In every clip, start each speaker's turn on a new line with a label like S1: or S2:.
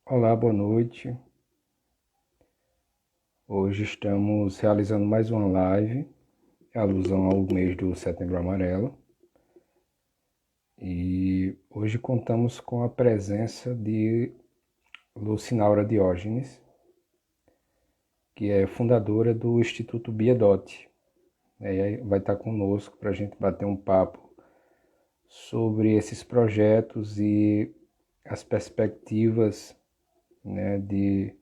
S1: Olá, boa noite. Hoje estamos realizando mais uma live, em alusão ao mês do Setembro Amarelo. E hoje contamos com a presença de Lucinaura Diógenes, que é fundadora do Instituto Biedot. Vai estar conosco para a gente bater um papo sobre esses projetos e as perspectivas, né, de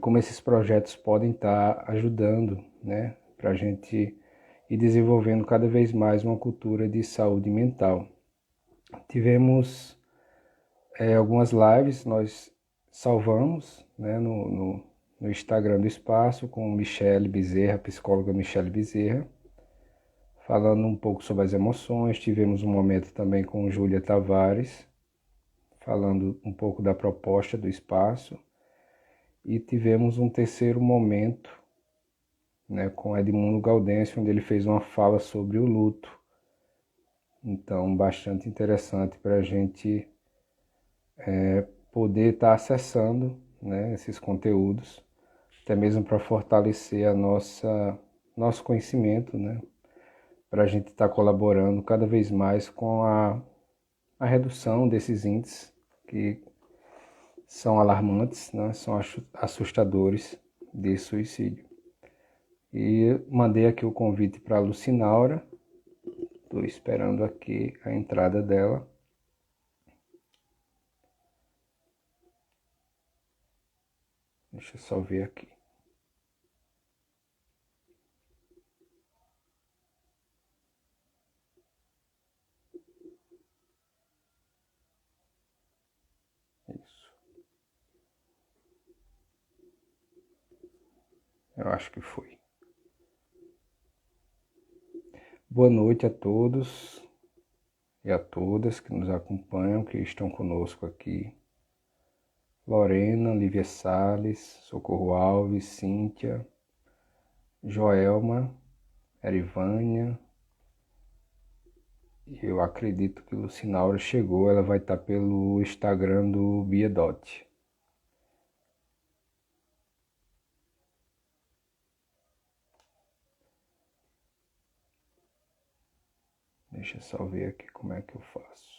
S1: como esses projetos podem estar ajudando, né, para a gente ir desenvolvendo cada vez mais uma cultura de saúde mental. Tivemos algumas lives, nós salvamos, né, no Instagram do Espaço com Michele Bezerra, psicóloga Michele Bezerra, falando um pouco sobre as emoções. Tivemos um momento também com Júlia Tavares, falando um pouco da proposta do espaço. E tivemos um terceiro momento, né, com Edmundo Gaudêncio, onde ele fez uma fala sobre o luto. Então, bastante interessante para a gente poder estar acessando, né, esses conteúdos, até mesmo para fortalecer nosso conhecimento, né, para a gente estar colaborando cada vez mais com a redução desses índices que são alarmantes, né, são assustadores de suicídio. E mandei aqui o convite para a Lucinaura. Estou esperando aqui a entrada dela. Deixa eu só ver aqui. Isso. Eu acho que foi. Boa noite a todos e a todas que nos acompanham, que estão conosco aqui. Lorena, Lívia Salles, Socorro Alves, Cíntia, Joelma, Erivânia. Eu acredito que Lucinaura chegou, ela vai estar pelo Instagram do Biedot. Deixa eu só ver aqui como é que eu faço.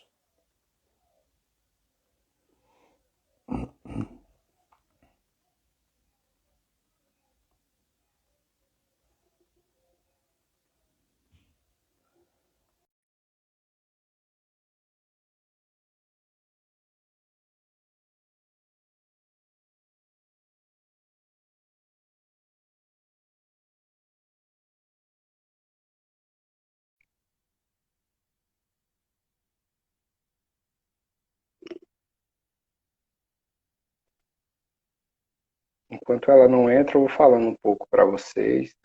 S1: Enquanto ela não entra, eu vou falando um pouco para vocês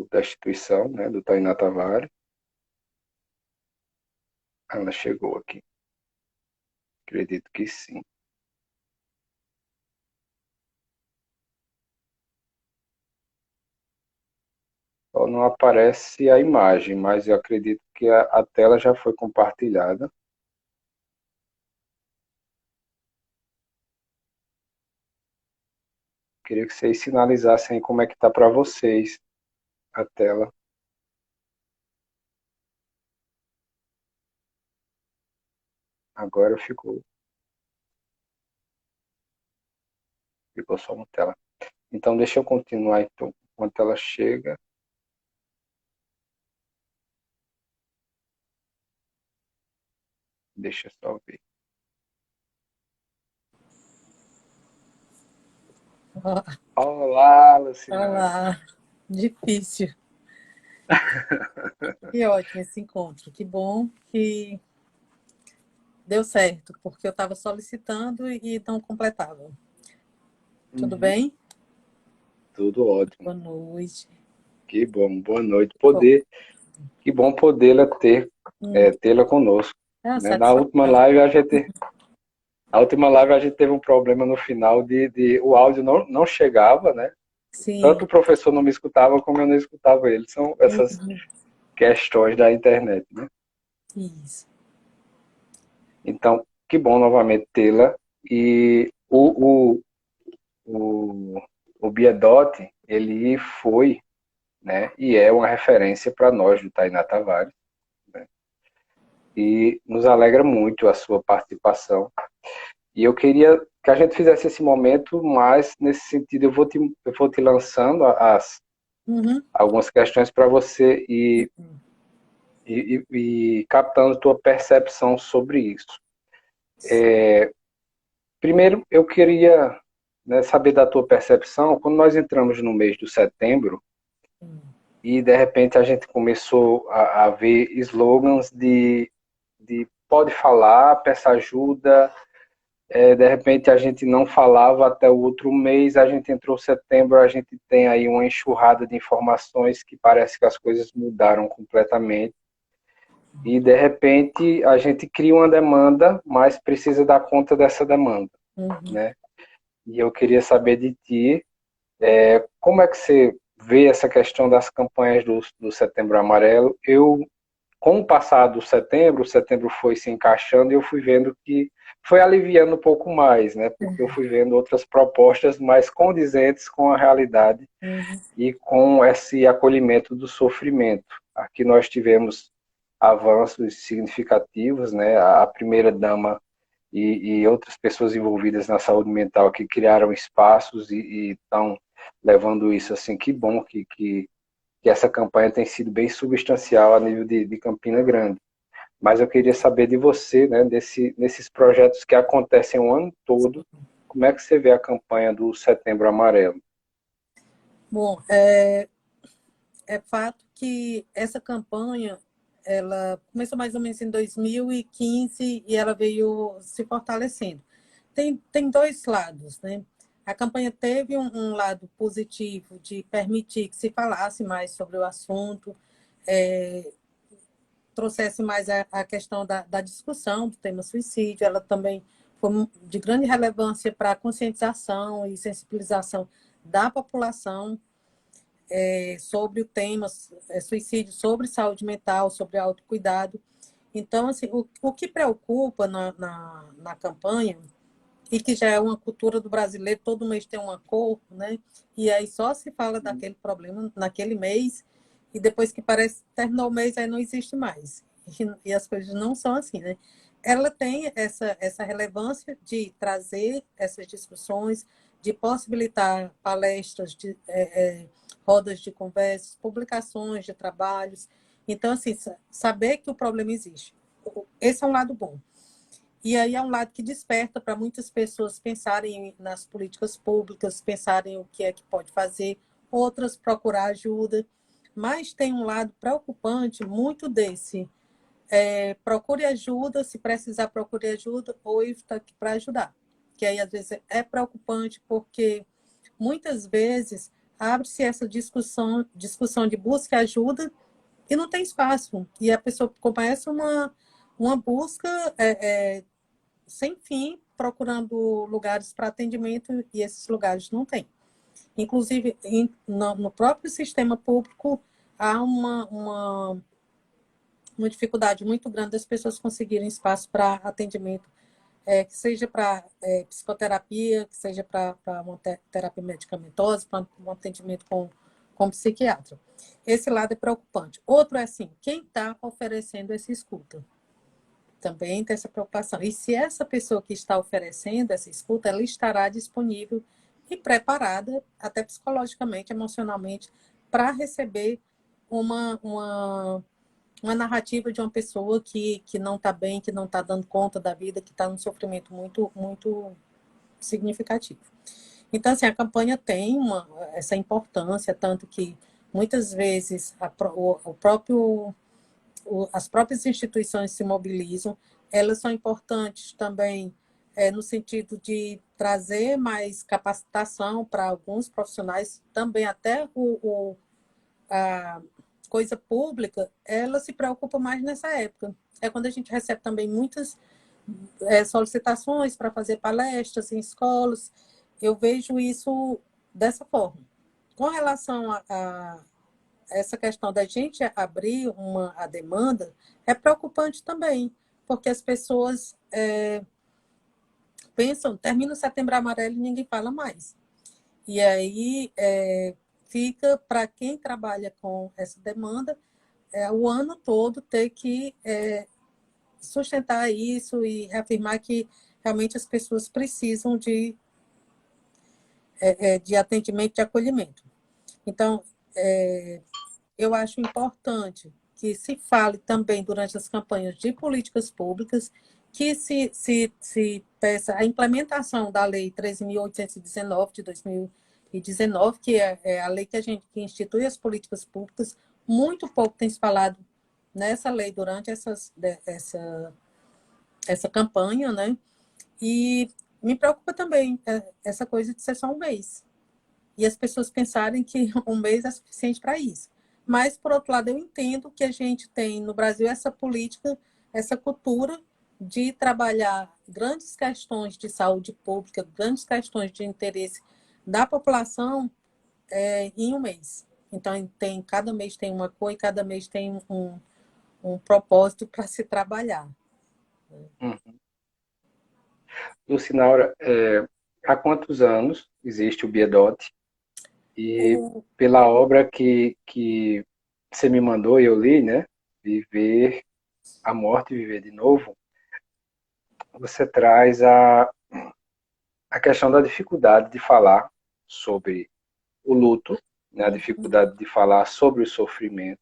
S1: da instituição, né, do Tainá Tavares. Ela chegou aqui. Acredito que sim. Só não aparece a imagem, mas eu acredito que a tela já foi compartilhada. Queria que vocês sinalizassem como é que está para vocês a tela. Agora ficou só uma tela. Então deixa eu continuar então, enquanto ela chega. Deixa eu só ver. Olá, Lucinara.
S2: Olá, difícil. Que ótimo esse encontro. Que bom que deu certo, porque eu estava solicitando e não completava. Tudo
S1: Uhum.
S2: bem?
S1: Tudo ótimo.
S2: Boa noite.
S1: Que bom, boa noite.
S2: Bom,
S1: Que bom podê-la tê-la conosco,
S2: é uma
S1: né?
S2: satisfação.
S1: A última live a gente teve um problema no final de o áudio não chegava, né? Tanto
S2: Sim,
S1: o professor não me escutava como eu não escutava ele. São essas
S2: uhum,
S1: questões da internet, né?
S2: isso.
S1: Então, que bom novamente tê-la. E O, o, o, o Biedot, ele foi, né, e é uma referência para nós do Tainá Tavares, né, e nos alegra muito a sua participação. E eu queria que a gente fizesse esse momento, mas nesse sentido eu vou te lançando
S2: Uhum.
S1: algumas questões para você e captando tua percepção sobre isso. Primeiro, eu queria, né, saber da tua percepção, quando nós entramos no mês de setembro, e de repente a gente começou a ver slogans de pode falar, peça ajuda. De repente a gente não falava até o outro mês, a gente entrou em setembro, a gente tem aí uma enxurrada de informações que parece que as coisas mudaram completamente. E de repente a gente cria uma demanda, mas precisa dar conta dessa demanda,
S2: Uhum.
S1: né? E eu queria saber de ti, como é que você vê essa questão das campanhas do Setembro Amarelo? Com o passar do setembro, o setembro foi se encaixando e eu fui vendo que foi aliviando um pouco mais, né? Porque eu fui vendo outras propostas mais condizentes com a realidade
S2: Uhum.
S1: e com esse acolhimento do sofrimento. Aqui nós tivemos avanços significativos, né? A primeira-dama e outras pessoas envolvidas na saúde mental que criaram espaços e estão levando isso assim. Que bom que essa campanha tem sido bem substancial a nível de Campina Grande. Mas eu queria saber de você, né, nesses projetos que acontecem o ano todo, como é que você vê a campanha do Setembro Amarelo?
S2: Bom, é fato que essa campanha ela começou mais ou menos em 2015 e ela veio se fortalecendo. Tem dois lados, né? A campanha teve um lado positivo de permitir que se falasse mais sobre o assunto, é, trouxesse mais a questão da discussão do tema suicídio. Ela também foi de grande relevância para a conscientização e sensibilização da população sobre o tema suicídio, sobre saúde mental, sobre autocuidado. Então, assim, o que preocupa na campanha, e que já é uma cultura do brasileiro, todo mês tem uma cor, né? E aí só se fala daquele problema naquele mês, e depois que parece terminou o mês, aí não existe mais. E as coisas não são assim, né? Ela tem essa relevância de trazer essas discussões, de possibilitar palestras, rodas de conversas, publicações de trabalhos. Então, assim, saber que o problema existe. Esse é um lado bom. E aí é um lado que desperta para muitas pessoas pensarem nas políticas públicas, pensarem o que é que pode fazer, outras procurar ajuda. Mas tem um lado preocupante muito desse. Procure ajuda, se precisar, procure ajuda, ou está aqui para ajudar. Que aí, às vezes, é preocupante porque muitas vezes abre-se essa discussão de busca e ajuda e não tem espaço. E a pessoa começa uma busca sem fim, procurando lugares para atendimento e esses lugares não tem. Inclusive, no próprio sistema público, há uma dificuldade muito grande das pessoas conseguirem espaço para atendimento, que seja para psicoterapia, que seja para uma terapia medicamentosa, para um atendimento com psiquiatra. Esse lado é preocupante. Outro é assim, quem está oferecendo essa escuta? Também tem essa preocupação. E se essa pessoa que está oferecendo essa escuta, ela estará disponível e preparada, até psicologicamente, emocionalmente, para receber uma narrativa de uma pessoa que não está bem, que não está dando conta da vida, que está num sofrimento muito, muito significativo. Então, assim, a campanha tem essa importância, tanto que muitas vezes as próprias instituições se mobilizam. Elas são importantes também no sentido de trazer mais capacitação para alguns profissionais, também até a coisa pública, ela se preocupa mais nessa época. É quando a gente recebe também muitas solicitações para fazer palestras em escolas. Eu vejo isso dessa forma. Com relação a essa questão da gente abrir a demanda é preocupante também, porque as pessoas pensam, termina o Setembro Amarelo e ninguém fala mais. E aí fica para quem trabalha com essa demanda o ano todo ter que sustentar isso e reafirmar que realmente as pessoas precisam de atendimento, de acolhimento. Então, eu acho importante que se fale também durante as campanhas de políticas públicas, que se peça a implementação da Lei 13.819 de 2019, que é a lei que institui as políticas públicas. Muito pouco tem se falado nessa lei durante essa campanha, né? E me preocupa também essa coisa de ser só um mês. E as pessoas pensarem que um mês é suficiente para isso. Mas, por outro lado, eu entendo que a gente tem no Brasil essa política, essa cultura de trabalhar grandes questões de saúde pública, grandes questões de interesse da população em um mês. Então, cada mês tem uma cor e cada mês tem um propósito para se trabalhar.
S1: Uhum. Lucinaura, há quantos anos existe o Biedote? E pela obra que você me mandou e eu li, né? Viver a Morte e Viver de Novo, você traz a questão da dificuldade de falar sobre o luto, né? A dificuldade de falar sobre o sofrimento.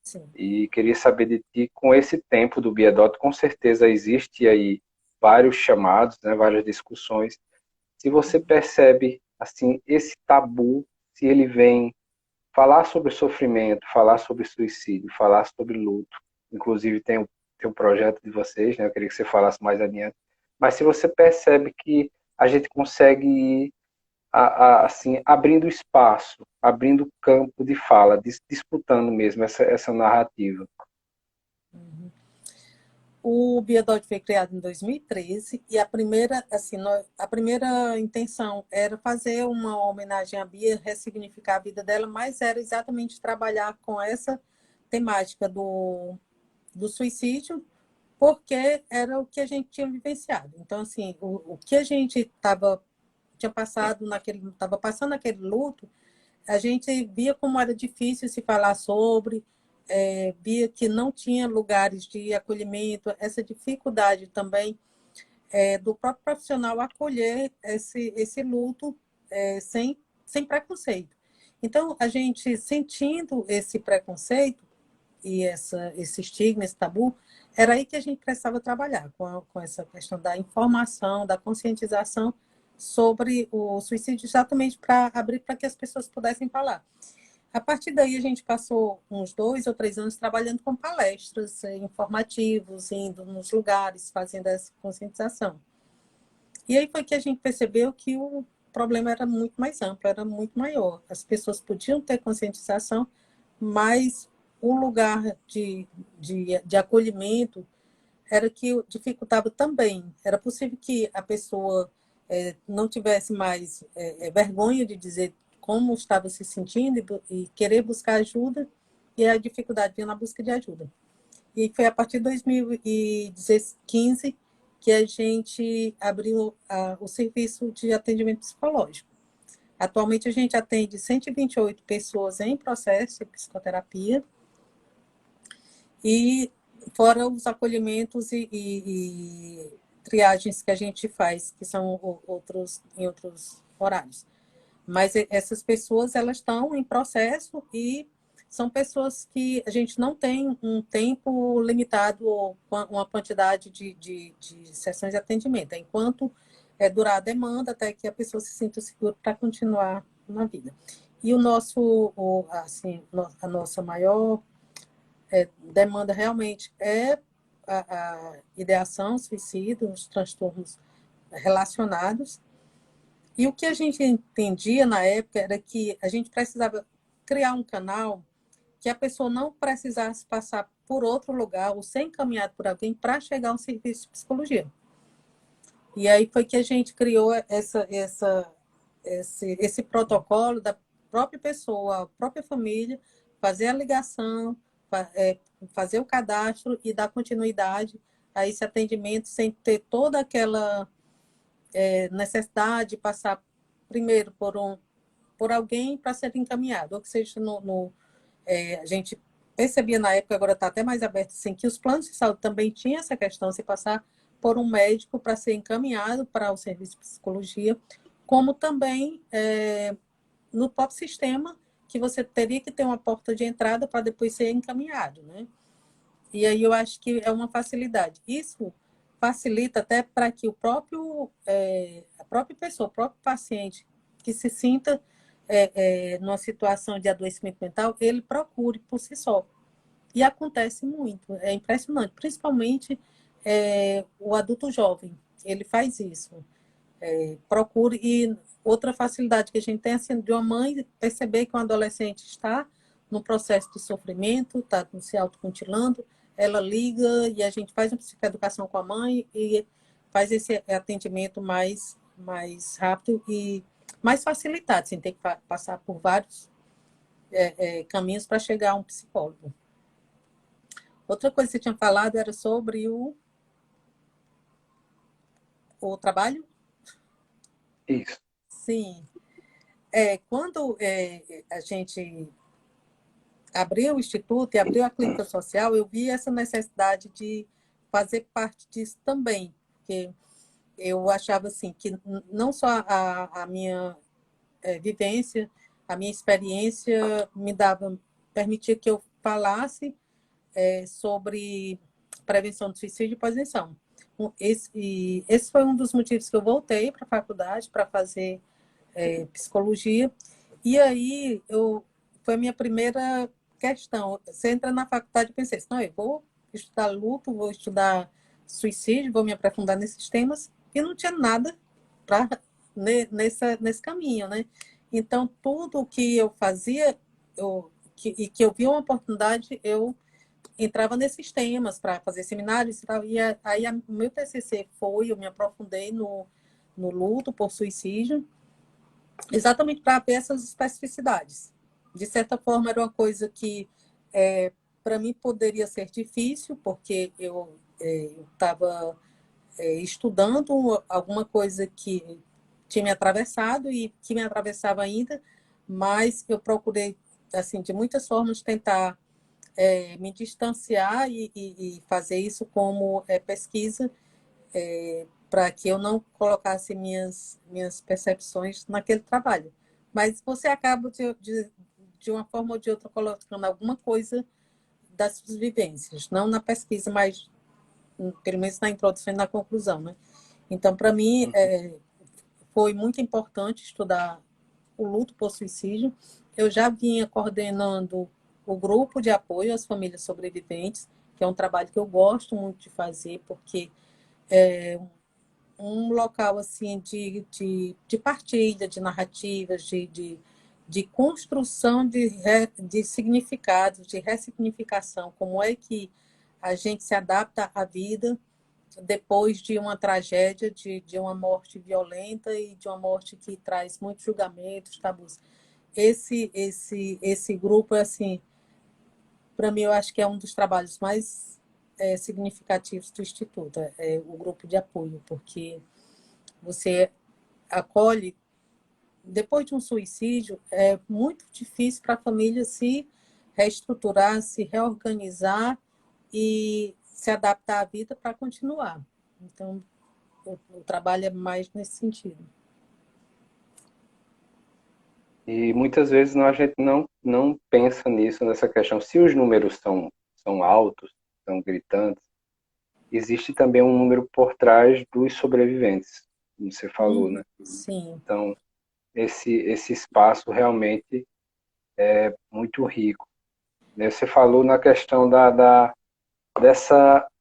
S2: Sim.
S1: E queria saber de ti, com esse tempo do Biedote, com certeza existe aí vários chamados, né? Várias discussões. Se você percebe assim esse tabu, se ele vem falar sobre sofrimento, falar sobre suicídio, falar sobre luto. Inclusive tem um projeto de vocês, né? Eu queria que você falasse mais adiante. Mas se você percebe que a gente consegue ir assim, abrindo espaço, abrindo campo de fala, disputando mesmo essa narrativa.
S2: O Biodote foi criado em 2013 e a primeira intenção era fazer uma homenagem à Bia, ressignificar a vida dela, mas era exatamente trabalhar com essa temática do suicídio, porque era o que a gente tinha vivenciado. Então, assim, o que a gente estava passando naquele luto, a gente via como era difícil se falar sobre, via que não tinha lugares de acolhimento, essa dificuldade também do próprio profissional acolher esse luto sem preconceito. Então, a gente sentindo esse preconceito e esse estigma, esse tabu, era aí que a gente precisava trabalhar, com essa questão da informação, da conscientização sobre o suicídio, exatamente para abrir para que as pessoas pudessem falar. A partir daí, a gente passou uns 2 ou 3 anos trabalhando com palestras informativos, indo nos lugares, fazendo essa conscientização. E aí foi que a gente percebeu que o problema era muito mais amplo, era muito maior. As pessoas podiam ter conscientização, mas o lugar de acolhimento era que dificultava também. Era possível que a pessoa não tivesse mais vergonha de dizer como estava se sentindo e querer buscar ajuda, e a dificuldade vinha na busca de ajuda. E foi a partir de 2015 que a gente abriu o serviço de atendimento psicológico. Atualmente, a gente atende 128 pessoas em processo de psicoterapia, e fora os acolhimentos e triagens que a gente faz, que são em outros horários. Mas essas pessoas, elas estão em processo e são pessoas que a gente não tem um tempo limitado ou uma quantidade de sessões de atendimento. Enquanto durar a demanda, até que a pessoa se sinta segura para continuar na vida. E a nossa maior demanda realmente é a ideação, suicídio, os transtornos relacionados. E o que a gente entendia na época era que a gente precisava criar um canal que a pessoa não precisasse passar por outro lugar ou ser encaminhado por alguém para chegar a um serviço de psicologia. E aí foi que a gente criou esse protocolo da própria pessoa, a própria família, fazer a ligação, fazer o cadastro e dar continuidade a esse atendimento sem ter toda necessidade de passar primeiro por alguém para ser encaminhado, ou que seja a gente percebia na época, agora está até mais aberto, assim, que os planos de saúde também tinham essa questão, se passar por um médico para ser encaminhado para o serviço de psicologia, como também no próprio sistema, que você teria que ter uma porta de entrada para depois ser encaminhado, né? E aí eu acho que é uma facilidade. Isso facilita até para que a própria pessoa, o próprio paciente que se sinta numa situação de adoecimento mental, ele procure por si só. E acontece muito, é impressionante, principalmente o adulto jovem, ele faz isso. Procure, e outra facilidade que a gente tem, assim, de uma mãe perceber que um adolescente está no processo de sofrimento, está se automutilando, ela liga e a gente faz uma psicoeducação com a mãe e faz esse atendimento mais rápido e mais facilitado, sem ter que passar por vários caminhos para chegar a um psicólogo. Outra coisa que você tinha falado era sobre o trabalho?
S1: Isso.
S2: Sim. Quando a gente abriu o Instituto e abriu a clínica social, eu vi essa necessidade de fazer parte disso também, porque eu achava assim que não só a minha vivência, a minha experiência permitia que eu falasse sobre prevenção do suicídio e pós-venção. Esse foi um dos motivos que eu voltei para a faculdade para fazer psicologia. E aí foi a minha primeira questão. Você entra na faculdade e pensei assim, não, eu vou estudar luto, vou estudar suicídio, vou me aprofundar nesses temas, e não tinha nada nesse caminho, né? Então, tudo que eu fazia, e que eu via uma oportunidade, eu entrava nesses temas para fazer seminários e tal. E aí, o meu TCC eu me aprofundei no luto por suicídio, exatamente para ver essas especificidades. De certa forma, era uma coisa que, para mim, poderia ser difícil, porque eu estava estudando alguma coisa que tinha me atravessado e que me atravessava ainda, mas eu procurei, assim, de muitas formas, tentar me distanciar e fazer isso como pesquisa, para que eu não colocasse minhas percepções naquele trabalho. Mas você acaba, de uma forma ou de outra, colocando alguma coisa das suas vivências, não na pesquisa, mas pelo menos na introdução e na conclusão, né? Então, para mim, foi muito importante estudar o luto por suicídio. Eu já vinha coordenando o grupo de apoio às famílias sobreviventes, que é um trabalho que eu gosto muito de fazer, porque é um local assim de partilha, de narrativas, de construção de significados, de ressignificação, como é que a gente se adapta à vida depois de uma tragédia, de uma morte violenta e de uma morte que traz muitos julgamentos, tabus. Esse grupo, assim, para mim, eu acho que é um dos trabalhos mais significativos do Instituto, o grupo de apoio, porque você acolhe, depois de um suicídio, é muito difícil para a família se reestruturar, se reorganizar e se adaptar à vida para continuar. Então, o trabalho é mais nesse sentido.
S1: E muitas vezes a gente não pensa nisso, nessa questão. Se os números são altos, são gritantes, existe também um número por trás dos sobreviventes, como você falou, né?
S2: Sim.
S1: Então, esse espaço realmente é muito rico. Você falou na questão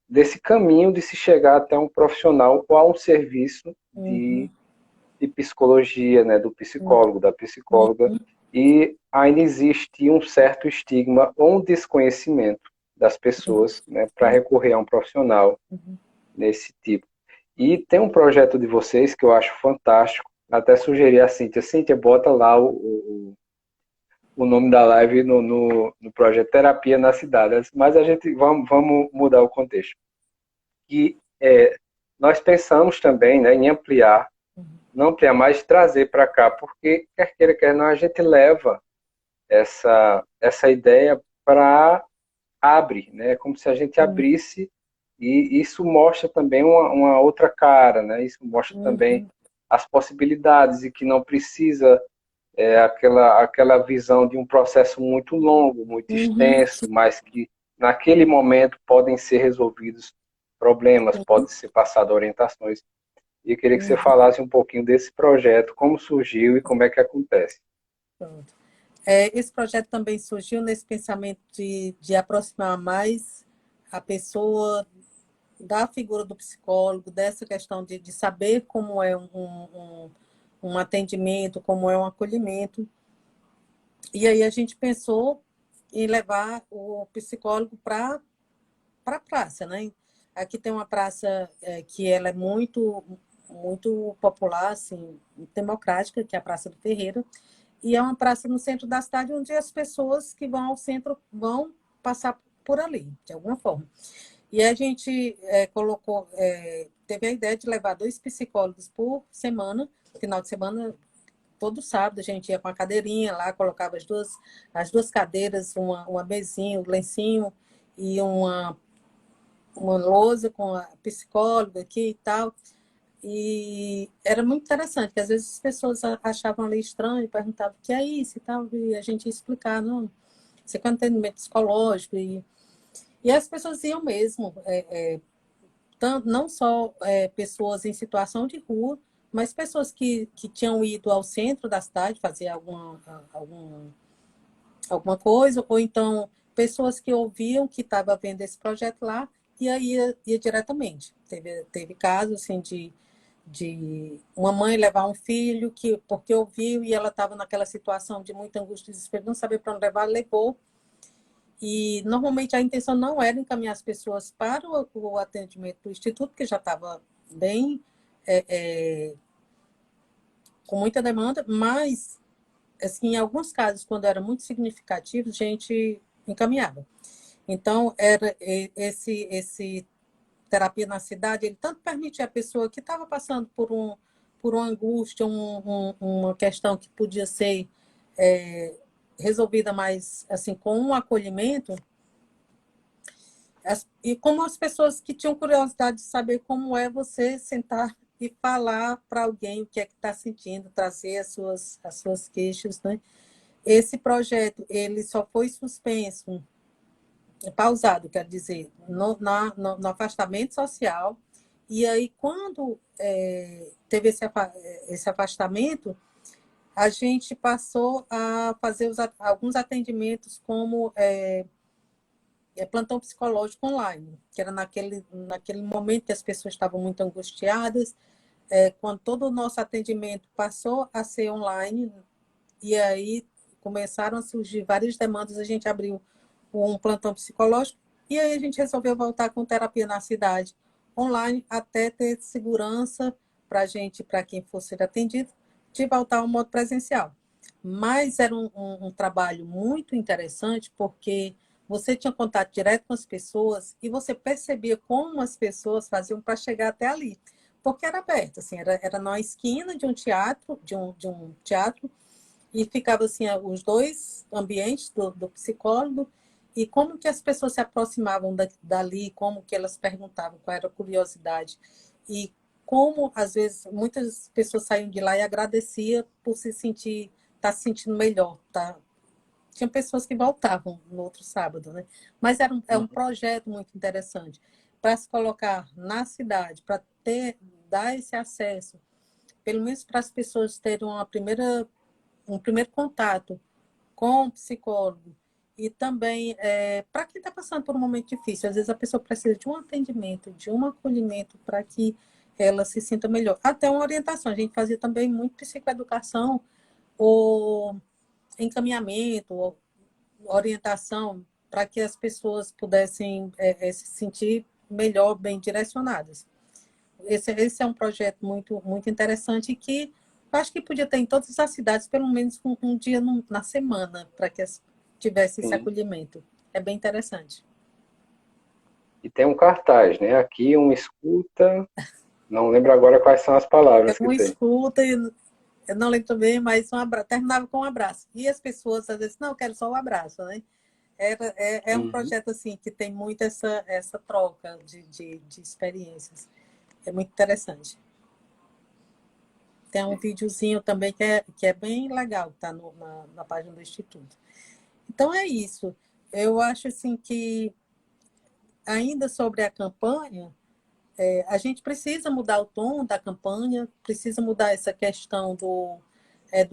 S1: desse caminho de se chegar até um profissional ou a um serviço de psicologia, né, do psicólogo, da psicóloga, e ainda existe um certo estigma ou um desconhecimento das pessoas, né, para recorrer a um profissional nesse tipo. E tem um projeto de vocês que eu acho fantástico, até sugeri a Cíntia, bota lá o nome da live no projeto Terapia na Cidade, mas a gente vamos mudar o contexto. E nós pensamos também, né, em ampliar não tenha mais, trazer para cá, porque, quer queira, quer não, a gente leva essa ideia para abre, né? Como se a gente
S2: Sim.
S1: abrisse e isso mostra também uma outra cara, né? Isso mostra também
S2: Uhum.
S1: as possibilidades e que não precisa aquela visão de um processo muito longo, muito
S2: Uhum.
S1: extenso, mas que naquele momento podem ser resolvidos problemas,
S2: Sim.
S1: pode ser passado orientações. E eu queria que você
S2: Uhum.
S1: falasse um pouquinho desse projeto, como surgiu e como é que acontece.
S2: Pronto. Esse projeto também surgiu nesse pensamento de aproximar mais a pessoa da figura do psicólogo, dessa questão de saber como é um atendimento, como é um acolhimento. E aí a gente pensou em levar o psicólogo para a praça, né? Aqui tem uma praça que ela é muito popular, assim, democrática, que é a Praça do Ferreira, e é uma praça no centro da cidade onde as pessoas que vão ao centro vão passar por ali, de alguma forma. E a gente teve a ideia de levar 2 psicólogos por semana, final de semana, todo sábado a gente ia com a cadeirinha lá, colocava as duas cadeiras, uma mesinha, um lencinho e uma lousa com a psicóloga aqui e tal. E era muito interessante, porque às vezes as pessoas achavam ali estranho, perguntavam o que é isso e tal, e a gente ia explicar, não, isso é um atendimento psicológico. E as pessoas iam mesmo, não só pessoas em situação de rua, mas pessoas que tinham ido ao centro da cidade fazer alguma coisa, ou então pessoas que ouviam que estava vendo esse projeto lá e aí ia diretamente. Teve casos assim de uma mãe levar um filho que porque ouviu e ela estava naquela situação de muita angústia e desespero, não sabia para onde levar, levou. E normalmente a intenção não era encaminhar as pessoas para o atendimento do instituto, que já estava bem é, é, com muita demanda, mas assim, em alguns casos, quando era muito significativo, a gente encaminhava. Então, era esse terapia na cidade, ele tanto permitia a pessoa que estava passando por uma angústia, uma questão que podia ser é, resolvida mais assim com um acolhimento, e como as pessoas que tinham curiosidade de saber como é você sentar e falar para alguém o que é que está sentindo, trazer as suas queixas, né? Esse projeto ele só foi suspenso, pausado, quer dizer, no afastamento social. E aí, quando teve esse afastamento, a gente passou a fazer alguns atendimentos como plantão psicológico online, que era naquele momento que as pessoas estavam muito angustiadas, quando todo o nosso atendimento passou a ser online, e aí começaram a surgir várias demandas, a gente abriu um plantão psicológico, e aí a gente resolveu voltar com terapia na cidade online, até ter segurança para a gente, para quem fosse ser atendido, de voltar ao modo presencial. Mas era um trabalho muito interessante, porque você tinha contato direto com as pessoas e você percebia como as pessoas faziam para chegar até ali. Porque era aberto, assim, era na esquina de um teatro, de um teatro, e ficava assim os dois ambientes do psicólogo e como que as pessoas se aproximavam dali, como que elas perguntavam, qual era a curiosidade e como às vezes muitas pessoas saíam de lá e agradeciam por estar se sentindo melhor, tá? Tinha pessoas que voltavam no outro sábado, né? Mas é um
S1: Uhum.
S2: projeto muito interessante para se colocar na cidade, para dar esse acesso, pelo menos para as pessoas terem um primeiro contato com o psicólogo e também para quem está passando por um momento difícil. Às vezes a pessoa precisa de um atendimento, de um acolhimento para que ela se sinta melhor. Até uma orientação. A gente fazia também muito psicoeducação ou encaminhamento, ou orientação para que as pessoas pudessem se sentir melhor, bem direcionadas. Esse é um projeto muito, muito interessante que eu acho que podia ter em todas as cidades, pelo menos um dia na semana, para que tivesse esse
S1: Sim.
S2: acolhimento. É bem interessante.
S1: E tem um cartaz, né? Aqui, uma escuta Não lembro agora quais são as palavras que
S2: Um
S1: tem.
S2: escuta e eu não lembro também, mas terminava com um abraço. E as pessoas às vezes, não, eu quero só um abraço, né? É um
S1: Uhum.
S2: projeto assim que tem muito essa troca de experiências. É muito interessante. Tem um videozinho também que é bem legal, que está na página do Instituto. Então é isso. Eu acho assim que, ainda sobre a campanha, a gente precisa mudar o tom da campanha, precisa mudar essa questão do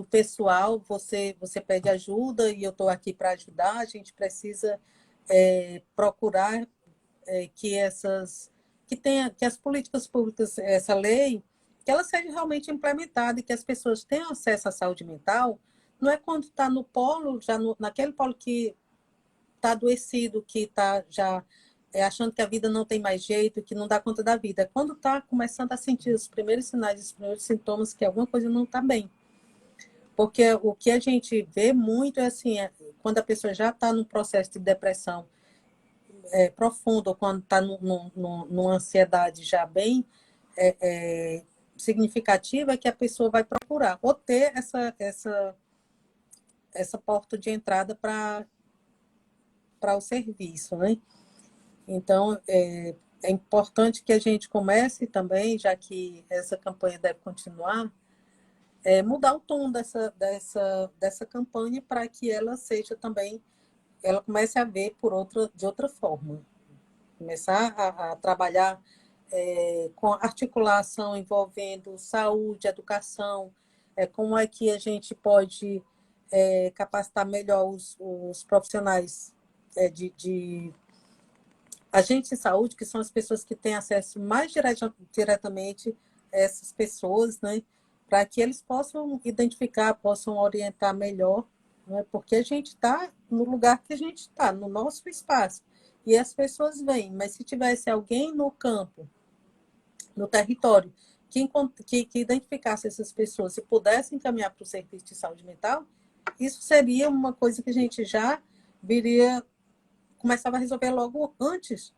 S2: pessoal. Você pede ajuda e eu estou aqui para ajudar. A gente precisa procurar que as políticas públicas, essa lei, que ela seja realmente implementada e que as pessoas tenham acesso à saúde mental. Não é quando está no polo, naquele polo que está adoecido, que está já achando que a vida não tem mais jeito, que não dá conta da vida. É quando está começando a sentir os primeiros sinais, os primeiros sintomas que alguma coisa não está bem. Porque o que a gente vê muito é assim, quando a pessoa já está num processo de depressão profundo, ou quando está numa ansiedade já bem é, é, significativa, é que a pessoa vai procurar, ou ter essa porta de entrada para o serviço, né? Então, é importante que a gente comece também, já que essa campanha deve continuar, mudar o tom dessa campanha para que ela seja também, ela comece a ver de outra forma. Começar a trabalhar com articulação envolvendo saúde, educação, como é que a gente pode capacitar melhor os profissionais de agentes de saúde, que são as pessoas que têm acesso mais diretamente a essas pessoas, né? Para que eles possam identificar, possam orientar melhor, né? Porque a gente está no lugar que a gente está, no nosso espaço. E as pessoas vêm, mas se tivesse alguém no campo, no território, que identificasse essas pessoas e pudesse encaminhar para o serviço de saúde mental, isso seria uma coisa que a gente já viria, começava a resolver logo antes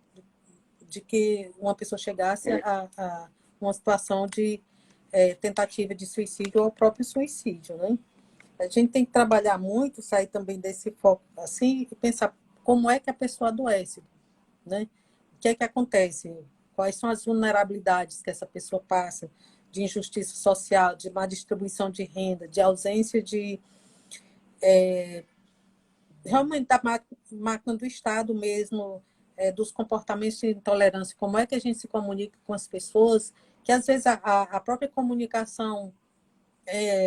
S2: de que uma pessoa chegasse a uma situação de tentativa de suicídio ou próprio suicídio, né? A gente tem que trabalhar muito, sair também desse foco assim e pensar como é que a pessoa adoece, né? O que é que acontece? Quais são as vulnerabilidades que essa pessoa passa, de injustiça social, de má distribuição de renda, de ausência de realmente da máquina do Estado mesmo, dos comportamentos de intolerância, como é que a gente se comunica com as pessoas, que às vezes a própria comunicação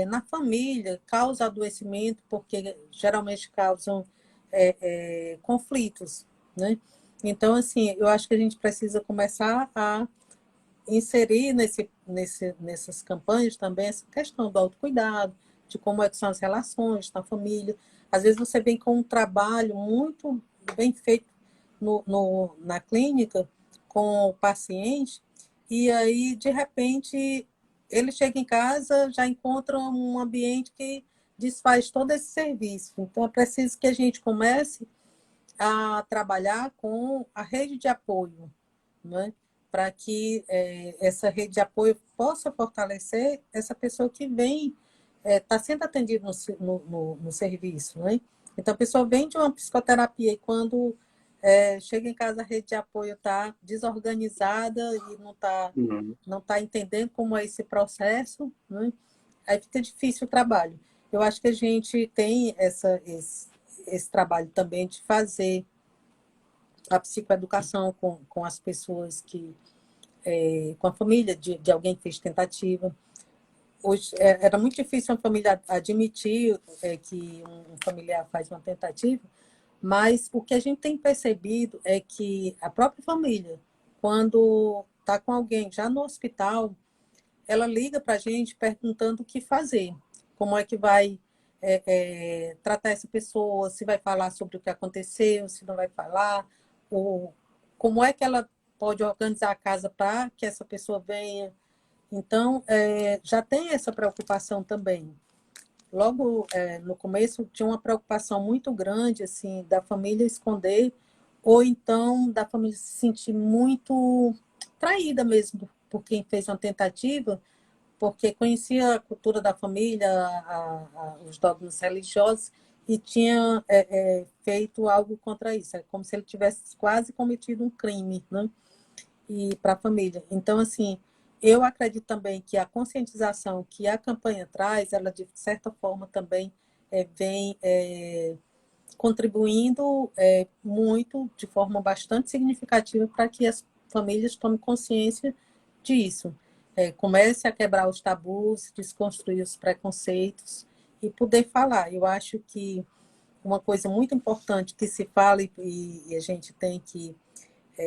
S2: na família causa adoecimento, porque geralmente causam conflitos, né? Então, assim, eu acho que a gente precisa começar a inserir nessas campanhas também essa questão do autocuidado, de como é que são as relações na família. Às vezes você vem com um trabalho muito bem feito na clínica com o paciente, e aí, de repente, ele chega em casa, já encontra um ambiente que desfaz todo esse serviço. Então, é preciso que a gente comece a trabalhar com a rede de apoio, né? Para que essa rede de apoio possa fortalecer essa pessoa que vem, está sendo atendida no serviço, né? Então, a pessoa vem de uma psicoterapia e quando chega em casa, a rede de apoio está desorganizada e
S1: Uhum.
S2: não tá entendendo como é esse processo, né? Aí fica difícil o trabalho. Eu acho que a gente tem esse trabalho também de fazer a psicoeducação com as pessoas com a família de alguém que fez tentativa. Hoje, era muito difícil uma família admitir que um familiar faz uma tentativa, mas o que a gente tem percebido é que a própria família, quando está com alguém já no hospital, ela liga para a gente perguntando o que fazer, como é que vai tratar essa pessoa, se vai falar sobre o que aconteceu, se não vai falar, ou como é que ela pode organizar a casa para que essa pessoa venha. Então, já tem essa preocupação também. Logo no começo, tinha uma preocupação muito grande assim da família esconder, ou então da família se sentir muito traída mesmo por quem fez uma tentativa, porque conhecia a cultura da família, os dogmas religiosos, e tinha feito algo contra isso. É como se ele tivesse quase cometido um crime, né? E para a família. Então, assim, eu acredito também que a conscientização que a campanha traz, ela de certa forma também vem contribuindo muito, de forma bastante significativa, para que as famílias tomem consciência disso. Comece a quebrar os tabus, desconstruir os preconceitos e poder falar. Eu acho que uma coisa muito importante que se fala e a gente tem que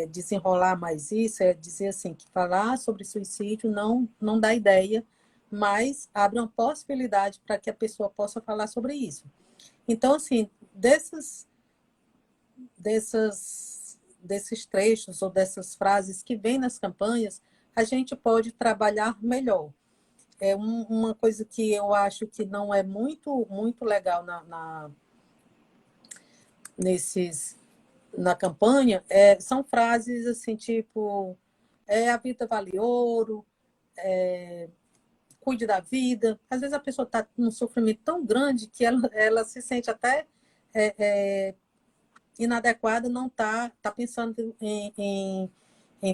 S2: desenrolar mais isso é dizer assim, que falar sobre suicídio não dá ideia, mas abre uma possibilidade para que a pessoa possa falar sobre isso. Então, assim, desses trechos ou dessas frases que vêm nas campanhas, a gente pode trabalhar melhor. Uma coisa que eu acho que não é muito legal nesses, na campanha são frases assim, tipo, a vida vale ouro, cuide da vida. Às vezes a pessoa está num sofrimento tão grande que ela se sente até inadequada, não tá pensando em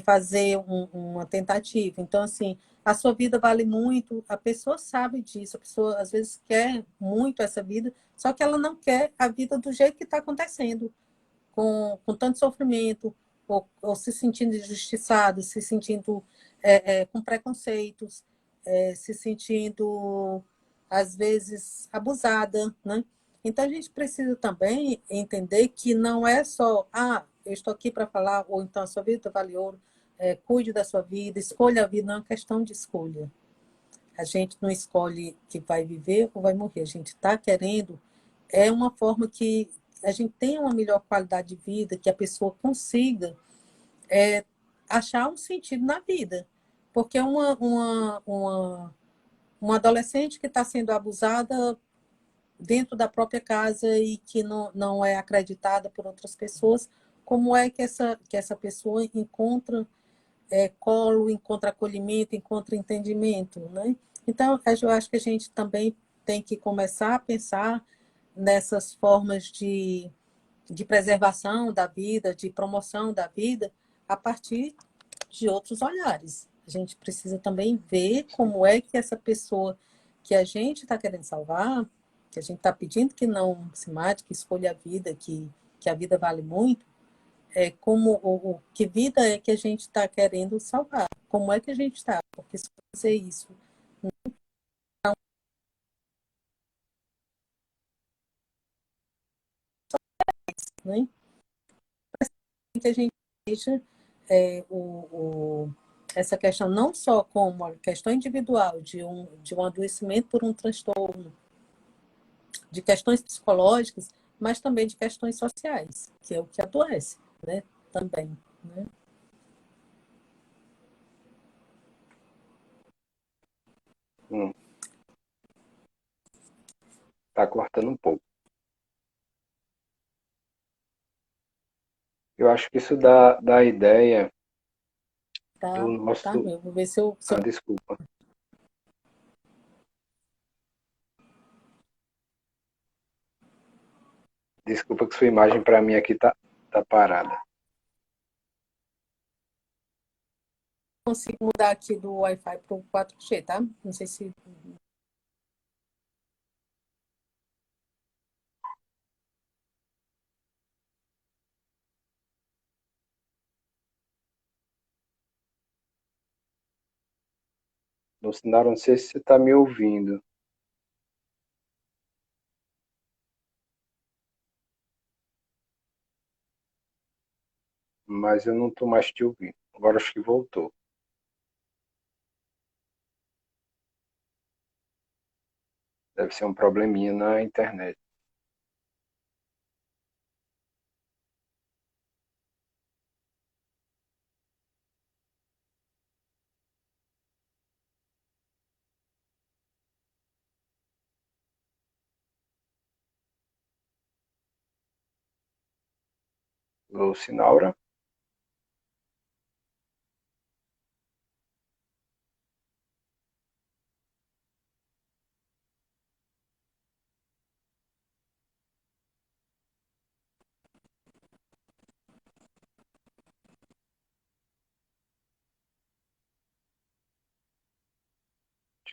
S2: fazer uma tentativa. Então, assim, a sua vida vale muito, a pessoa sabe disso, a pessoa às vezes quer muito essa vida, só que ela não quer a vida do jeito que está acontecendo, com tanto sofrimento, ou se sentindo injustiçado, se sentindo com preconceitos, se sentindo, às vezes, abusada, né? Então, a gente precisa também entender que não é só, eu estou aqui para falar, ou então a sua vida vale ouro, cuide da sua vida, escolha a vida, não é uma questão de escolha. A gente não escolhe que vai viver ou vai morrer, a gente está querendo, uma forma que a gente tenha uma melhor qualidade de vida, que a pessoa consiga achar um sentido na vida. Porque uma adolescente que está sendo abusada dentro da própria casa e que não é acreditada por outras pessoas, como é que essa pessoa encontra colo, encontra acolhimento, encontra entendimento, né? Então, eu acho que a gente também tem que começar a pensar nessas formas de preservação da vida, de promoção da vida, a partir de outros olhares. A gente precisa também ver como é que essa pessoa que a gente está querendo salvar, que a gente está pedindo que não se mate, que escolha a vida, que a vida vale muito, que vida é que a gente está querendo salvar? Como é que a gente está? Porque se fazer isso, né? Que a gente veja essa questão não só como uma questão individual de um adoecimento por um transtorno, de questões psicológicas, mas também de questões sociais, que é o que adoece, né? Também, né?
S1: Hum, tá cortando um pouco. Eu acho que isso dá a ideia do
S2: Tá
S1: nosso.
S2: ruim. Eu vou ver se eu
S1: Desculpa. Desculpa que sua imagem para mim aqui tá parada.
S2: consigo mudar aqui do Wi-Fi para o 4G, tá? Não sei se
S1: No sinal, não sei se você está me ouvindo, mas eu não estou mais te ouvindo. Agora acho que voltou. Deve ser um probleminha na internet. Ô, Sinaura?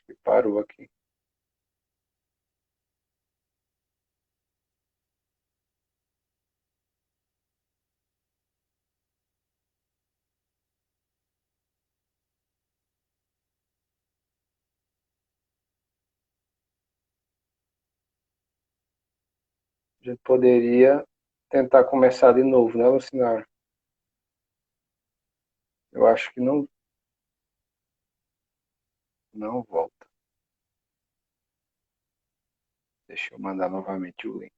S1: E parou aqui. A gente poderia tentar começar de novo, né, Lucinar? Eu acho que não volta. Deixa eu mandar novamente o link.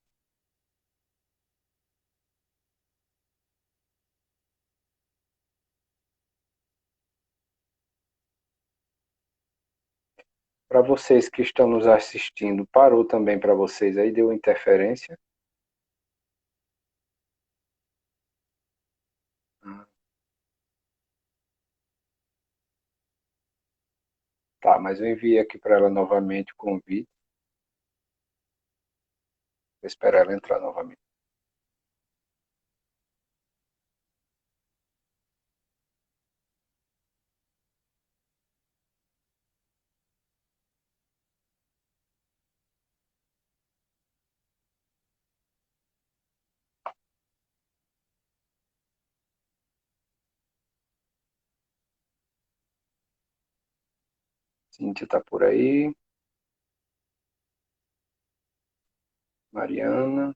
S1: Para vocês que estão nos assistindo, parou também para vocês aí? Deu interferência? Ah, tá, mas eu enviei aqui para ela novamente o convite. Vou esperar ela entrar novamente. Cíntia está por aí. Mariana.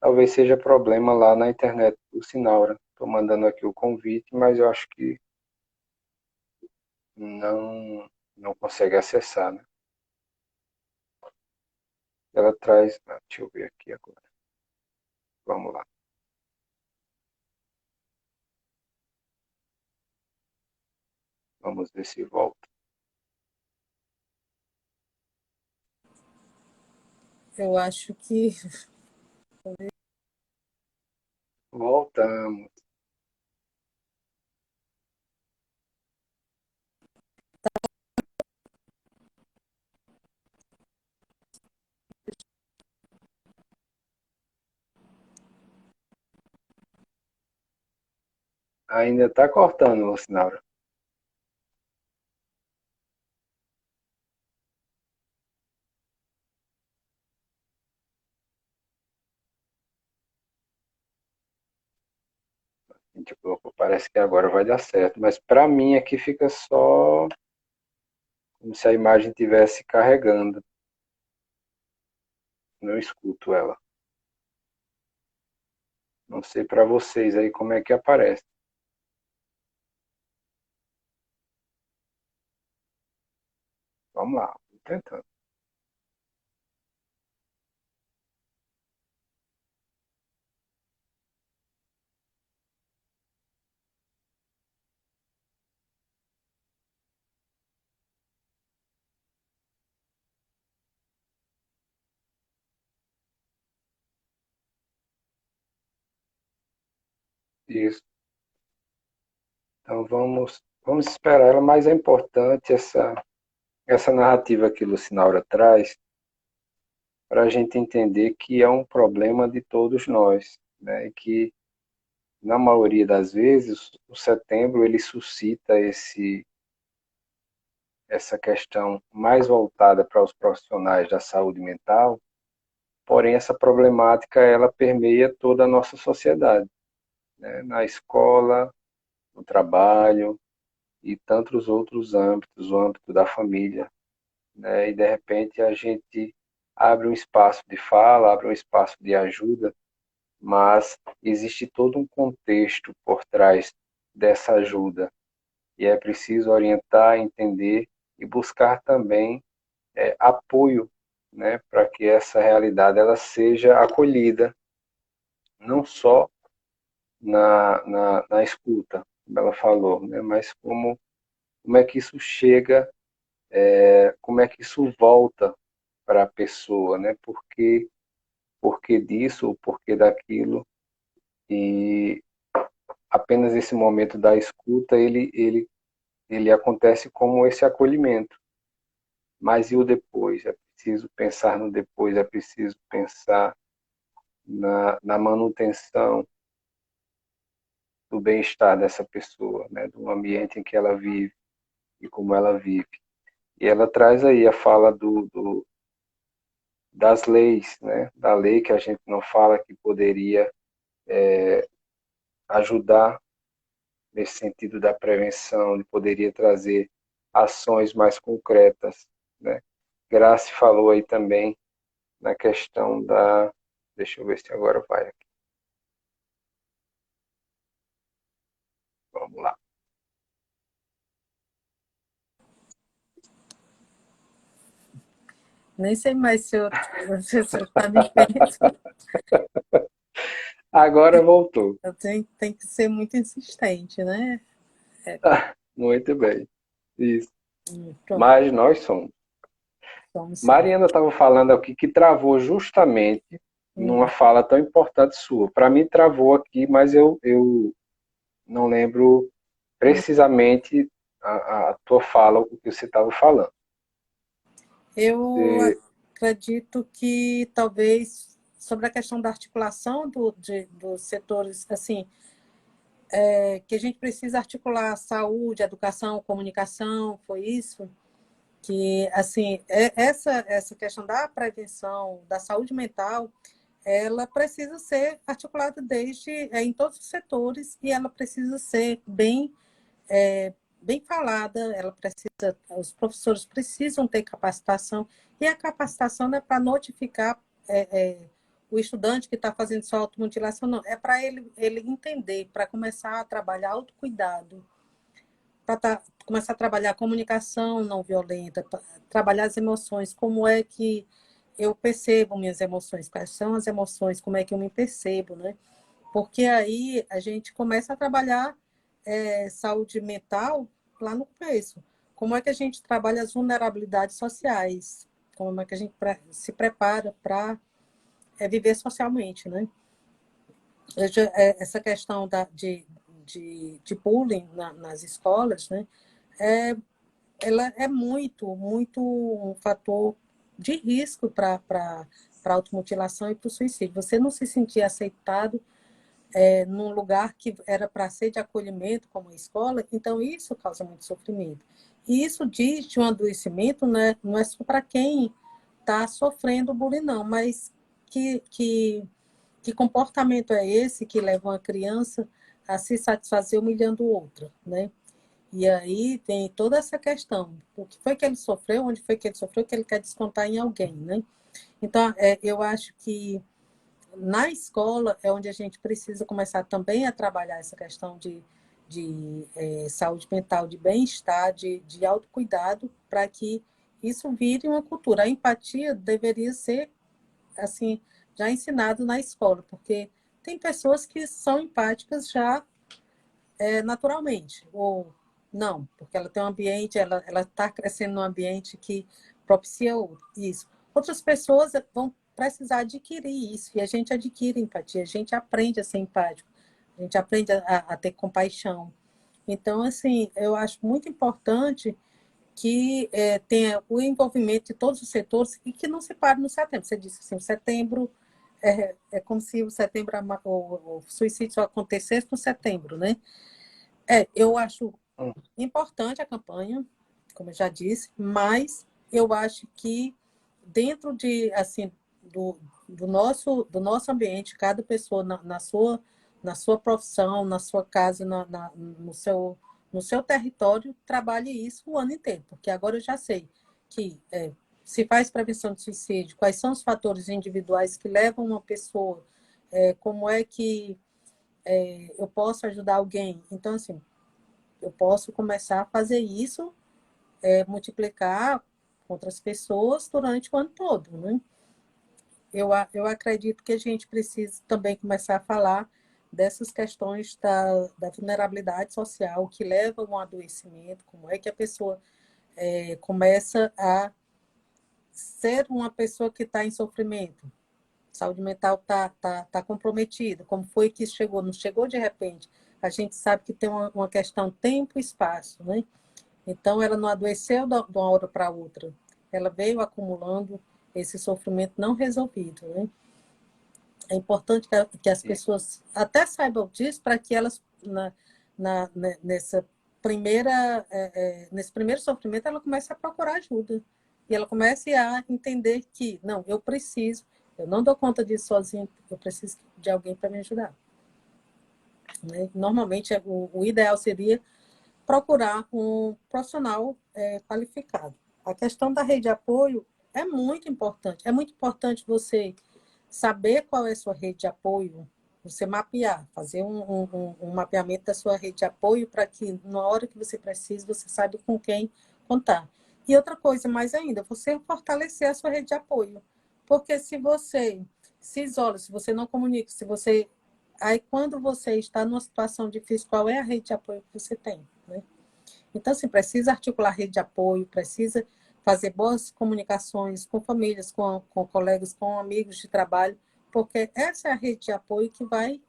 S1: Talvez seja problema lá na internet do Sinaura. Estou mandando aqui o convite, mas eu acho que não consegue acessar, né? Ela traz. Deixa eu ver aqui agora. Vamos lá. Vamos ver se volta.
S2: Eu acho que
S1: Voltamos. Ainda está cortando, Sinaura. Tipo, parece que agora vai dar certo, mas para mim aqui fica só como se a imagem estivesse carregando. Não escuto ela. Não sei para vocês aí como é que aparece. Vamos lá, vou tentando. Isso. Então vamos esperar ela, mas é importante essa narrativa que Lucinaura traz para a gente entender que é um problema de todos nós, né? E que na maioria das vezes o setembro ele suscita essa questão mais voltada para os profissionais da saúde mental, porém essa problemática ela permeia toda a nossa sociedade, né? Na escola, no trabalho e tantos outros âmbitos, o âmbito da família, né? E de repente a gente abre um espaço de fala, abre um espaço de ajuda, mas existe todo um contexto por trás dessa ajuda e é preciso orientar, entender e buscar também apoio, né, para que essa realidade ela seja acolhida, não só na escuta, como ela falou, né, mas como é que isso chega, como é que isso volta para a pessoa, né, porque disso, o porquê daquilo, e apenas esse momento da escuta, ele acontece como esse acolhimento, mas e o depois? É preciso pensar no depois, é preciso pensar na manutenção do bem-estar dessa pessoa, né, do ambiente em que ela vive e como ela vive. E ela traz aí a fala das leis, né, da lei que a gente não fala que poderia ajudar nesse sentido da prevenção, de poderia trazer ações mais concretas, né. Grace falou aí também na questão da... Deixa eu ver se agora vai aqui. Vamos lá.
S2: Nem sei mais se eu, se você está me vendo.
S1: Agora voltou.
S2: Eu tenho que ser muito insistente, né?
S1: Muito bem. Isso.
S2: Pronto,
S1: Mas nós somos.
S2: vamos sim.
S1: Mariana estava falando aqui que travou justamente numa
S2: Hum.
S1: fala tão importante sua. Para mim travou aqui, mas eu não lembro precisamente a tua fala, o que você estava falando.
S2: Eu
S1: E,
S2: acredito que talvez sobre a questão da articulação dos setores, assim, que a gente precisa articular saúde, educação, comunicação, foi isso? Que, assim, essa questão da prevenção, da saúde mental, ela precisa ser articulada em todos os setores e ela precisa ser bem falada, os professores precisam ter capacitação, e a capacitação não é para notificar o estudante que está fazendo sua automutilação, não, é para ele entender, para começar a trabalhar autocuidado, para começar a trabalhar a comunicação não violenta, pra trabalhar as emoções, como é que eu percebo minhas emoções, quais são as emoções, como é que eu me percebo, né? Porque aí a gente começa a trabalhar saúde mental lá no começo. Como é que a gente trabalha as vulnerabilidades sociais? Como é que a gente se prepara para viver socialmente, né? Essa questão de bullying nas escolas, né? É, ela é muito um fator de risco para a automutilação e para o suicídio. Você não se sentir aceitado num lugar que era para ser de acolhimento, como a escola, então isso causa muito sofrimento. E isso diz de um adoecimento, né, não é só para quem está sofrendo bullying, não, mas que comportamento é esse que leva uma criança a se satisfazer humilhando outra, né? E aí tem toda essa questão, o que foi que ele sofreu, onde foi que ele sofreu, que ele quer descontar em alguém, né? Então, eu acho que na escola é onde a gente precisa começar também a trabalhar essa questão de saúde mental, de bem-estar, de autocuidado, para que isso vire uma cultura. A empatia deveria ser, assim, já ensinado na escola, porque tem pessoas que são empáticas já naturalmente, ou não, porque ela tem um ambiente, ela está crescendo num ambiente que propicia isso. Outras pessoas vão precisar adquirir isso, e a gente adquire empatia, a gente aprende a ser empático, a gente aprende a ter compaixão. Então, assim, eu acho muito importante que tenha o envolvimento de todos os setores e que não se pare no setembro. Você disse assim, o setembro é como se o setembro, o suicídio só acontecesse no setembro, né? Eu acho importante a campanha, como eu já disse, mas eu acho que dentro assim, do nosso ambiente, cada pessoa na sua profissão, na sua casa, no seu território, trabalhe isso o ano inteiro, porque agora eu já sei que se faz prevenção de suicídio, quais são os fatores individuais que levam uma pessoa, como é que eu posso ajudar alguém. Então, assim, eu posso começar a fazer isso, multiplicar com outras pessoas durante o ano todo, né? Eu acredito que a gente precisa também começar a falar dessas questões da vulnerabilidade social que leva a um adoecimento, como é que a pessoa começa a ser uma pessoa que está em sofrimento, saúde mental tá comprometida, como foi que chegou, não chegou de repente, a gente sabe que tem uma questão tempo e espaço, né? Então, ela não adoeceu de uma hora para outra. Ela veio acumulando esse sofrimento não resolvido, né? É importante que as pessoas até saibam disso para que elas nessa nesse primeiro sofrimento, ela começa a procurar ajuda. E ela começa a entender que, não, eu não dou conta disso sozinha, eu preciso de alguém para me ajudar. Né? Normalmente, o ideal seria procurar um profissional qualificado. A questão da rede de apoio é muito importante. É muito importante você saber qual é a sua rede de apoio, você mapear, fazer um mapeamento da sua rede de apoio para que, na hora que você precisa, você saiba com quem contar. E outra coisa mais ainda, você fortalecer a sua rede de apoio. Porque se você se isola, se você não comunica, se você... Aí, quando você está numa situação difícil, qual é a rede de apoio que você tem? Né? Então, assim, precisa articular rede de apoio, precisa fazer boas comunicações com famílias, com colegas, com amigos de trabalho, porque essa é a rede de apoio que vai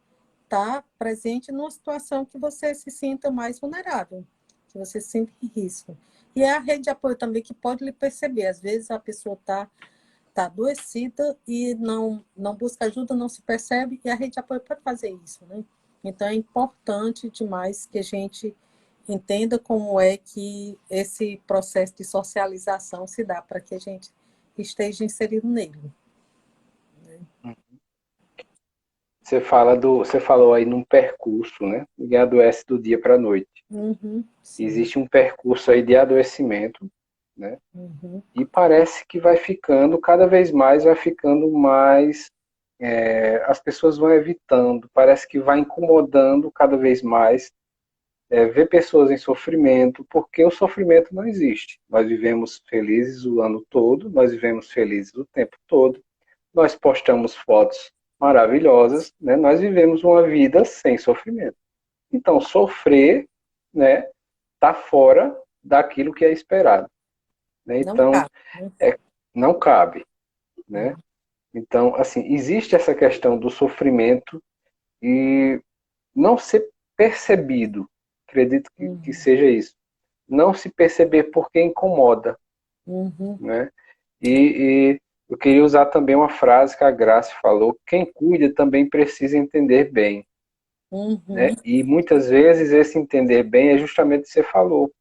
S2: estar presente numa situação que você se sinta mais vulnerável, que você se sinta em risco. E é a rede de apoio também que pode lhe perceber. Às vezes a pessoa está adoecida e não busca ajuda, não se percebe, e a rede de apoio pode fazer isso, né? Então é importante demais que a gente entenda como é que esse processo de socialização se dá para que a gente esteja inserido nele.
S1: Você falou aí num percurso, né? Ninguém adoece do dia para a noite.
S2: Uhum,
S1: Existe um percurso aí de adoecimento, né?
S2: uhum.
S1: E parece que vai ficando, cada vez mais vai ficando mais, as pessoas vão evitando, parece que vai incomodando cada vez mais ver pessoas em sofrimento, porque o sofrimento não existe. Nós vivemos felizes o ano todo, nós vivemos felizes o tempo todo, nós postamos fotos maravilhosas, né? Nós vivemos uma vida sem sofrimento. Então, sofrer, né, está fora daquilo que é esperado. Né?
S2: Não
S1: Então,
S2: cabe, né?
S1: não cabe. Né?
S2: Uhum,
S1: Então, assim, existe essa questão do sofrimento e não ser percebido, acredito que
S2: uhum,
S1: seja isso, não se perceber porque incomoda.
S2: uhum,
S1: Né? E eu queria usar também uma frase que a Grace falou: quem cuida também precisa entender bem.
S2: uhum,
S1: Né? E muitas vezes esse entender bem é justamente o que você falou.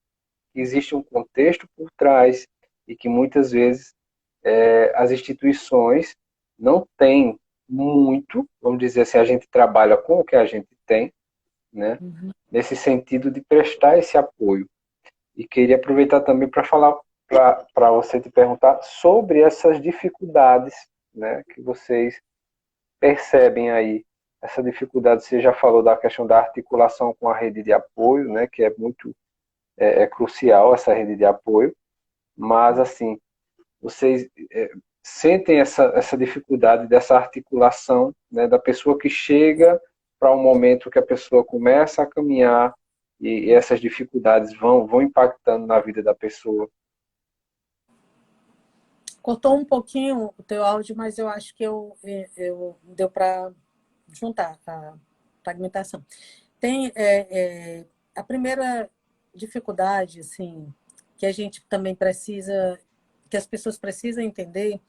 S1: Existe um contexto por trás e que muitas vezes as instituições não têm muito, vamos dizer assim, a gente trabalha com o que a gente tem, né?
S2: uhum.
S1: Nesse sentido de prestar esse apoio. E queria aproveitar também para falar, para você te perguntar sobre essas dificuldades, né, que vocês percebem aí. Essa dificuldade, você já falou da questão da articulação com a rede de apoio, né, que é muito crucial essa rede de apoio, mas assim, vocês sentem essa dificuldade dessa articulação, né, da pessoa que chega para um momento que a pessoa começa a caminhar e essas dificuldades vão impactando na vida da pessoa.
S2: Cortou um pouquinho o teu áudio, mas eu acho que deu para juntar a fragmentação. Tem a primeira dificuldade, assim, que a gente também precisa, que as pessoas precisam entender,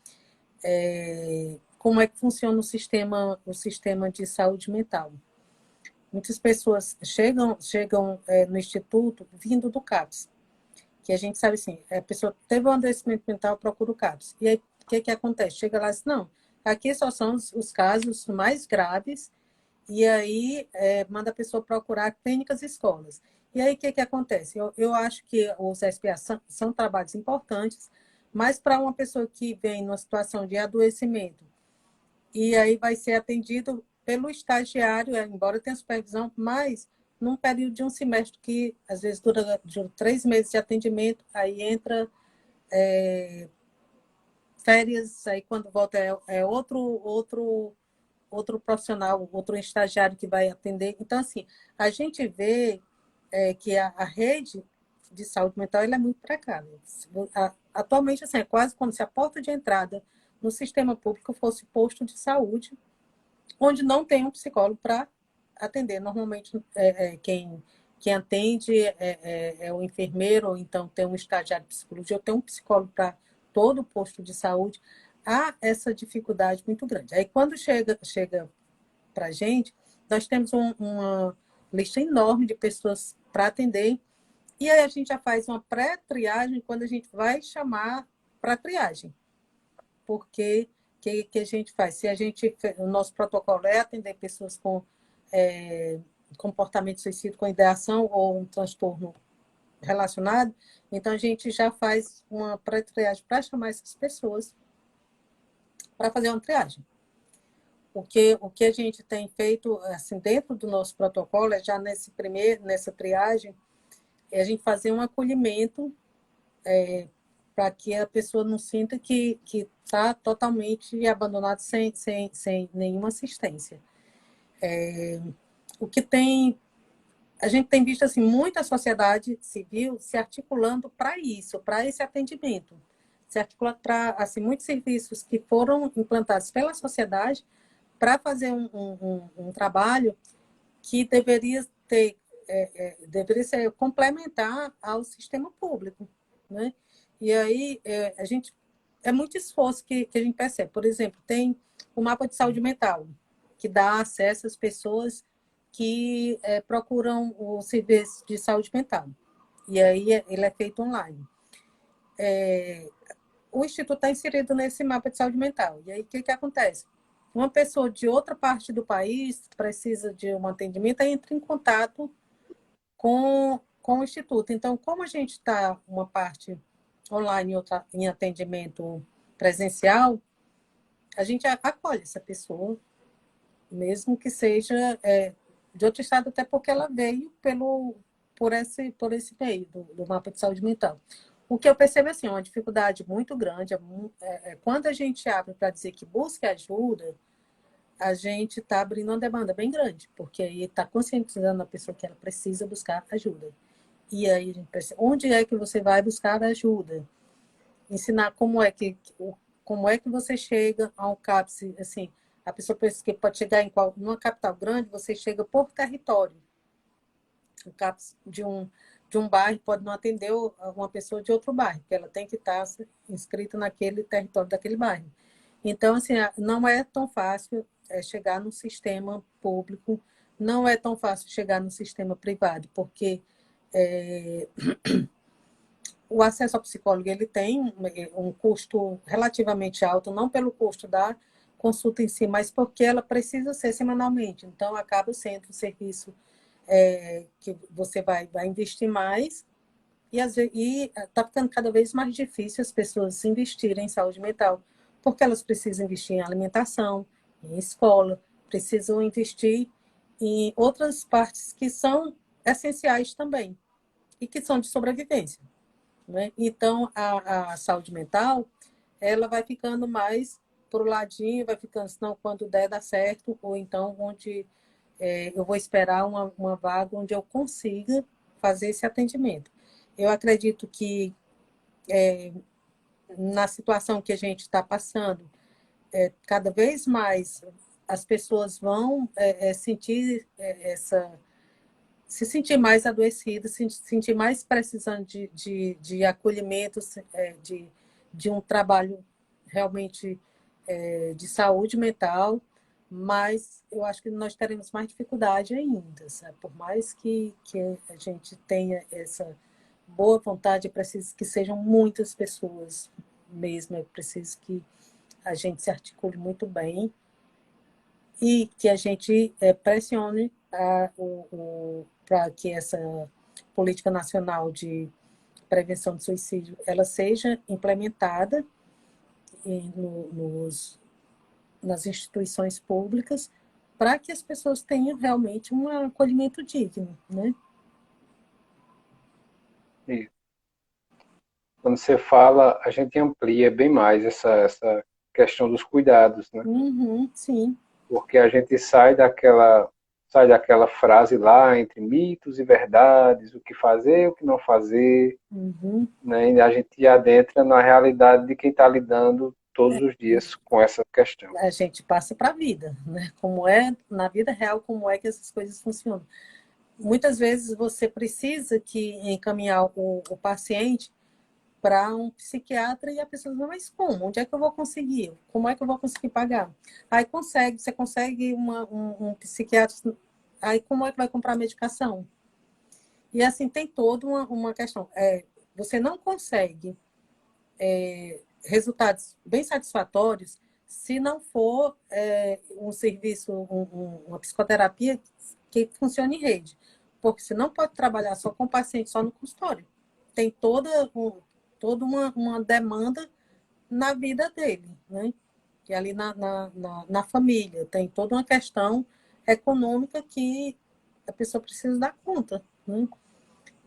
S2: como é que funciona o sistema de saúde mental. Muitas pessoas chegam no instituto vindo do CAPS, que a gente sabe assim, a pessoa teve um adoecimento mental, procura o CAPS. E aí, o que acontece? Chega lá e diz, não, aqui só são os casos mais graves, e aí manda a pessoa procurar clínicas e escolas. E aí, o que acontece? Eu acho que os SPA são trabalhos importantes, mas para uma pessoa que vem numa situação de adoecimento, e aí vai ser atendido pelo estagiário, embora tenha supervisão, mas num período de um semestre que às vezes dura 3 meses de atendimento, aí entra férias, aí quando volta outro profissional, outro estagiário que vai atender. Então, assim, a gente vê que a rede de saúde mental ela é muito precária. Atualmente, assim, é quase como se a porta de entrada no sistema público fosse posto de saúde, onde não tem um psicólogo para atender. Normalmente, quem atende é o enfermeiro, ou então tem um estagiário de psicologia, ou tem um psicólogo para todo o posto de saúde. Há essa dificuldade muito grande. Aí, quando chega para a gente, nós temos lista enorme de pessoas para atender, e aí a gente já faz uma pré-triagem quando a gente vai chamar para triagem. Porque que a gente faz? Se a gente, o nosso protocolo é atender pessoas com comportamento suicida, com ideação ou um transtorno relacionado, então a gente já faz uma pré-triagem para chamar essas pessoas para fazer uma triagem. O que a gente tem feito assim, dentro do nosso protocolo é já nessa triagem, é a gente fazer um acolhimento para que a pessoa não sinta que está totalmente abandonada sem nenhuma assistência. O que tem a gente tem visto assim muita sociedade civil se articulando para isso, para esse atendimento, se articula para assim muitos serviços que foram implantados pela sociedade para fazer um trabalho que deveria ser complementar ao sistema público, né? E aí a gente é muito esforço que a gente percebe. Por exemplo, tem o mapa de saúde mental que dá acesso às pessoas que procuram o serviço de saúde mental. E aí ele é feito online. O Instituto está inserido nesse mapa de saúde mental. E aí o que acontece? Uma pessoa de outra parte do país precisa de um atendimento, aí entra em contato com o Instituto. Então, como a gente está uma parte online e outra em atendimento presencial, a gente acolhe essa pessoa, mesmo que seja de outro estado, até porque ela veio por esse meio do mapa de saúde mental. O que eu percebo assim, uma dificuldade muito grande quando a gente abre para dizer que busque ajuda, a gente está abrindo uma demanda bem grande, porque aí está conscientizando a pessoa que ela precisa buscar ajuda. E aí a gente pensa, onde é que você vai buscar ajuda? Ensinar como é que você chega a um CAPS, assim, a pessoa pensa que pode chegar numa capital grande, você chega por território. O CAPS de um bairro pode não atender uma pessoa de outro bairro, porque ela tem que estar inscrita naquele território daquele bairro. Então, assim, não é tão fácil chegar no sistema público, não é tão fácil chegar no sistema privado, porque o acesso ao psicólogo ele tem um custo relativamente alto, não pelo custo da consulta em si, mas porque ela precisa ser semanalmente. Então, acaba sendo um serviço que você vai investir mais e está ficando cada vez mais difícil as pessoas investirem em saúde mental, porque elas precisam investir em alimentação, em escola, precisam investir em outras partes que são essenciais também e que são de sobrevivência, né? Então, a saúde mental, ela vai ficando mais para o ladinho, vai ficando, senão quando der, dá certo, ou então onde eu vou esperar uma vaga onde eu consiga fazer esse atendimento. Eu acredito que na situação que a gente está passando, cada vez mais as pessoas vão sentir se sentir mais adoecidas, se sentir mais precisando de acolhimento, de um trabalho realmente de saúde mental, mas eu acho que nós teremos mais dificuldade ainda, sabe? Por mais que a gente tenha essa boa vontade, é preciso que sejam muitas pessoas mesmo, é preciso que a gente se articule muito bem e que a gente pressione para que essa política nacional de prevenção de suicídio ela seja implementada nas instituições públicas para que as pessoas tenham realmente um acolhimento digno, né?
S1: E quando você fala, a gente amplia bem mais essa questão dos cuidados, né?
S2: Uhum, sim.
S1: Porque a gente sai daquela frase lá entre mitos e verdades, o que fazer, o que não fazer,
S2: Uhum.
S1: né? E a gente adentra na realidade de quem está lidando todos os dias com essa questão.
S2: A gente passa para a vida, né? Como é na vida real, como é que essas coisas funcionam. Muitas vezes você precisa que encaminhar o paciente para um psiquiatra e a pessoa diz, mas como? Onde é que eu vou conseguir? Como é que eu vou conseguir pagar? Aí você consegue um psiquiatra Aí como é que vai comprar medicação? E assim, tem toda uma questão. Você não consegue resultados bem satisfatórios se não for um serviço, uma psicoterapia que funcione em rede. Porque você não pode trabalhar só com o paciente, só no consultório. Tem toda uma demanda na vida dele, né? E ali na família. Tem toda uma questão econômica que a pessoa precisa dar conta, né?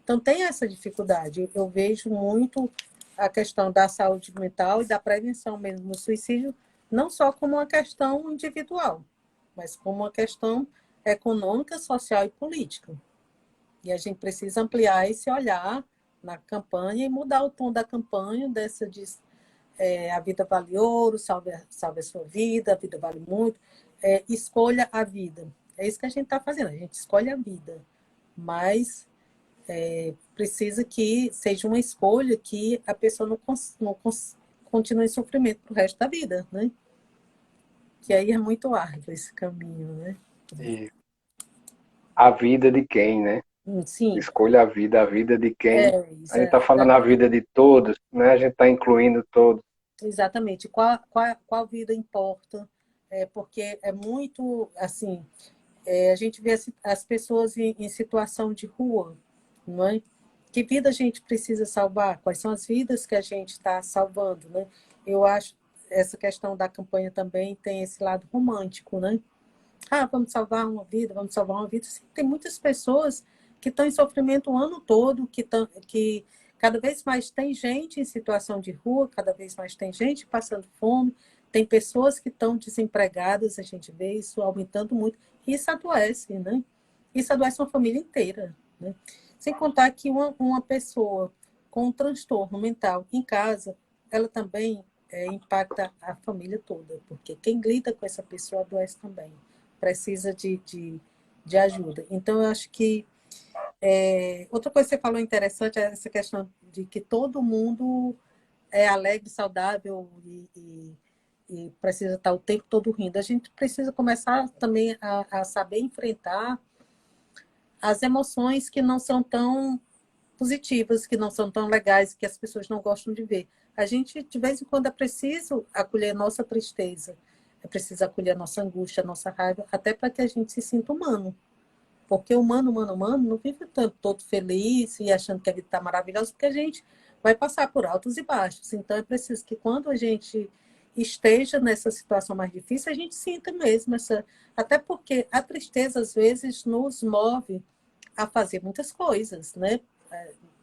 S2: Então, tem essa dificuldade. Eu vejo muito a questão da saúde mental e da prevenção mesmo no suicídio, não só como uma questão individual, mas como uma questão econômica, social e política. E a gente precisa ampliar esse olhar na campanha e mudar o tom da campanha dessa de a vida vale ouro, salve a sua vida, a vida vale muito, escolha a vida. É isso que a gente está fazendo, a gente escolhe a vida, mas precisa que seja uma escolha que a pessoa não continue em sofrimento pro resto da vida, né? Que aí é muito árduo esse caminho, né?
S1: E a vida de quem, né?
S2: Sim,
S1: Escolha a vida de quem. A
S2: isso
S1: gente está falando a vida de todos, né? A gente está incluindo todos.
S2: exatamente. Qual vida importa? Porque é muito, assim, a gente vê as pessoas em situação de rua, não é? Que vida a gente precisa salvar? Quais são as vidas que a gente está salvando, né? Eu acho essa questão da campanha também tem esse lado romântico, né? Ah, vamos salvar uma vida, vamos salvar uma vida. Sim, tem muitas pessoas que estão em sofrimento o ano todo, que cada vez mais tem gente em situação de rua, cada vez mais tem gente passando fome, tem pessoas que estão desempregadas, a gente vê isso aumentando muito. E isso adoece, né? Isso adoece uma família inteira, né? Sem contar que uma pessoa com um transtorno mental em casa, ela também impacta a família toda, porque quem lida com essa pessoa adoece também, precisa de ajuda. Então, eu acho que outra coisa que você falou interessante é essa questão de que todo mundo é alegre, saudável e precisa estar o tempo todo rindo. A gente precisa começar também a saber enfrentar as emoções que não são tão positivas, que não são tão legais, que as pessoas não gostam de ver. A gente, de vez em quando, é preciso acolher a nossa tristeza, é preciso acolher a nossa angústia, a nossa raiva, até para que a gente se sinta humano. Porque humano, não vive tanto todo feliz e achando que a vida está maravilhosa, porque a gente vai passar por altos e baixos. Então, é preciso que quando a gente esteja nessa situação mais difícil, a gente sinta mesmo essa. Até porque a tristeza, às vezes, nos move a fazer muitas coisas, né?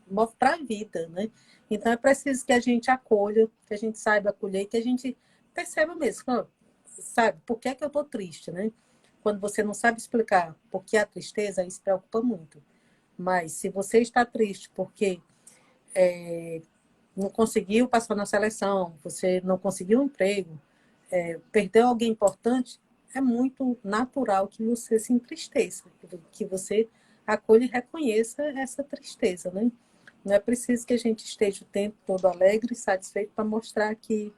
S2: Move para a vida, né? Então, é preciso que a gente acolha, que a gente saiba acolher, que a gente perceba mesmo, sabe, por que é que eu estou triste, né? Quando você não sabe explicar por que a tristeza, isso preocupa muito. Mas se você está triste porque não conseguiu passar na seleção, você não conseguiu um emprego, perdeu alguém importante, é muito natural que você se entristeça, que você acolha e reconheça essa tristeza, né? Não é preciso que a gente esteja o tempo todo alegre e satisfeito para mostrar que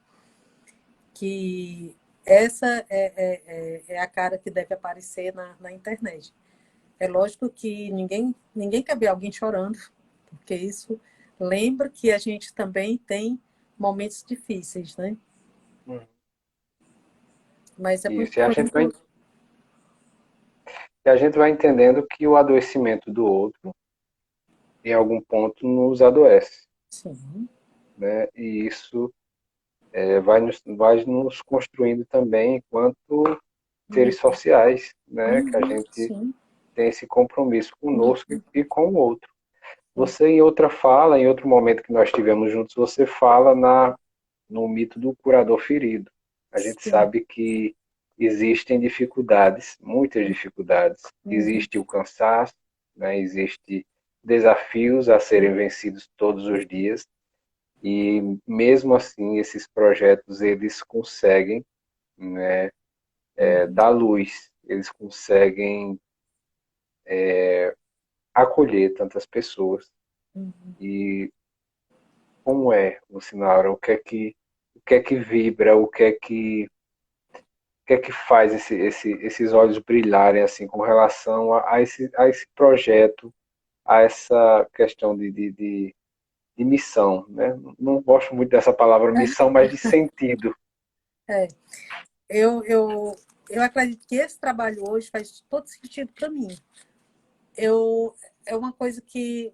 S2: essa é a cara que deve aparecer na internet. É lógico que ninguém quer ver alguém chorando, porque isso lembra que a gente também tem momentos difíceis, né? Mas é muito,
S1: Isso, e a gente vai entendendo que o adoecimento do outro, em algum ponto, nos adoece,
S2: sim,
S1: né? E isso vai nos construindo também enquanto seres sociais, né? Que a gente
S2: sim,
S1: tem esse compromisso conosco e com o outro. Você, em outra fala, em outro momento que nós tivemos juntos, você fala no mito do curador ferido. A gente
S2: sim,
S1: sabe que existem dificuldades, muitas dificuldades. Existe o cansaço, né? Existe desafios a serem vencidos todos os dias. E mesmo assim, esses projetos eles conseguem, né, dar luz, eles conseguem acolher tantas pessoas. E como é, Lucinaura? O que é que vibra? que é que faz esses olhos brilharem assim com relação a esse projeto, a essa questão de missão, né? Não gosto muito dessa palavra missão, mas de sentido.
S2: É, eu, eu, eu acredito que esse trabalho hoje faz todo sentido para mim. É uma coisa que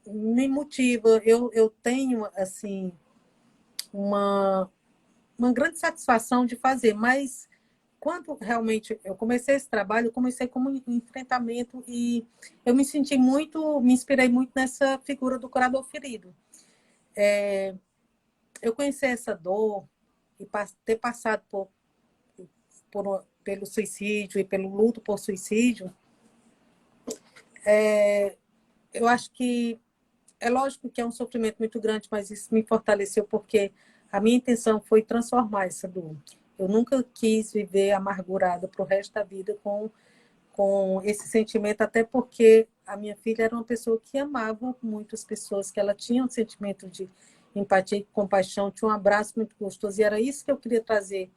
S2: me motiva. Eu tenho, assim, uma, uma grande satisfação de fazer, mas quando realmente eu comecei esse trabalho, eu comecei como um enfrentamento e eu me inspirei muito nessa figura do curador ferido. Eu conhecer essa dor e ter passado pelo suicídio e pelo luto por suicídio, eu acho que é lógico que é um sofrimento muito grande, mas isso me fortaleceu porque a minha intenção foi transformar essa dor. Eu nunca quis viver amargurada para o resto da vida com esse sentimento, até porque a minha filha era uma pessoa que amava muito as pessoas, que ela tinha um sentimento de empatia e compaixão, tinha um abraço muito gostoso, e era isso que eu queria trazer,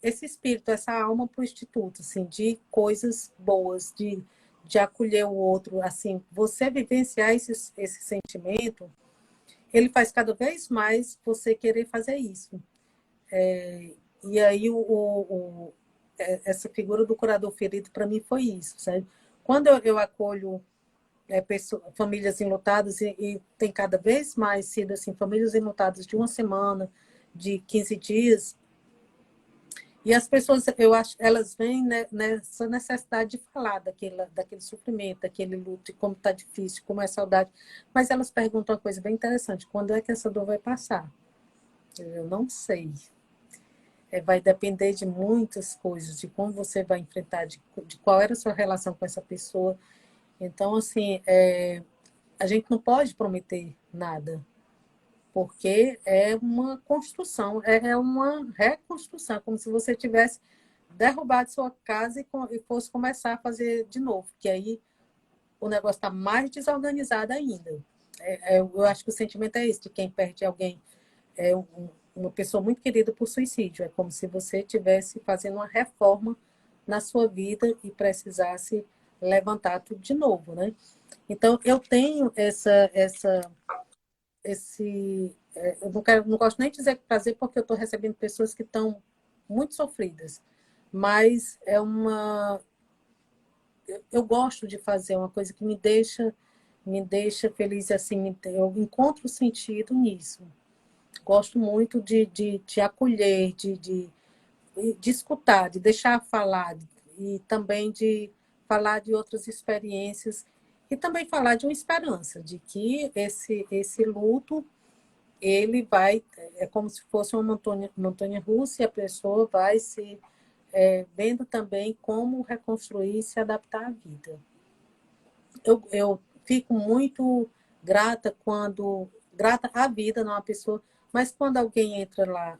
S2: esse espírito, essa alma para o Instituto, assim, de coisas boas, de acolher o outro, assim, você vivenciar esse sentimento, ele faz cada vez mais você querer fazer isso. E aí essa figura do curador ferido para mim foi isso, sabe? Quando eu acolho famílias enlutadas e tem cada vez mais sido assim, famílias enlutadas de uma semana, de 15 dias, e as pessoas, eu acho, elas vêm nessa necessidade de falar daquele sofrimento, daquele luto, de como está difícil, como é saudade. Mas elas perguntam uma coisa bem interessante: quando é que essa dor vai passar? Eu não sei. Vai depender de muitas coisas, de como você vai enfrentar, de qual era a sua relação com essa pessoa. Então, assim, a gente não pode prometer nada, porque é uma construção, é uma reconstrução, como se você tivesse derrubado sua casa e fosse começar a fazer de novo, que aí o negócio está mais desorganizado ainda. Eu acho que o sentimento é esse, de quem perde alguém, uma pessoa muito querida por suicídio. É como se você estivesse fazendo uma reforma na sua vida e precisasse levantar tudo de novo, né? Então, eu tenho eu não gosto nem de dizer prazer, porque eu estou recebendo pessoas que estão muito sofridas, mas eu gosto de fazer uma coisa que me deixa feliz, assim, eu encontro sentido nisso. Gosto muito de acolher, de escutar, de deixar falar, e também de falar de outras experiências, e também falar de uma esperança, de que esse luto, ele vai, é como se fosse uma montanha russa, e a pessoa vai se vendo também como reconstruir e se adaptar à vida. Eu fico muito grata à vida, não à pessoa, mas quando alguém entra lá,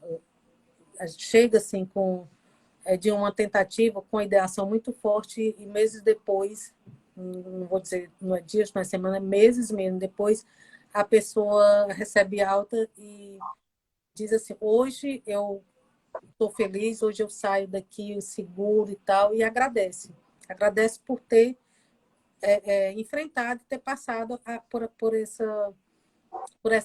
S2: chega assim de uma tentativa com a ideação muito forte e meses depois, não vou dizer, não é dias, não é semana, é meses mesmo depois, a pessoa recebe alta e diz assim: hoje eu estou feliz, hoje eu saio daqui seguro e tal, e agradece. Agradece por ter enfrentado, ter passado por essa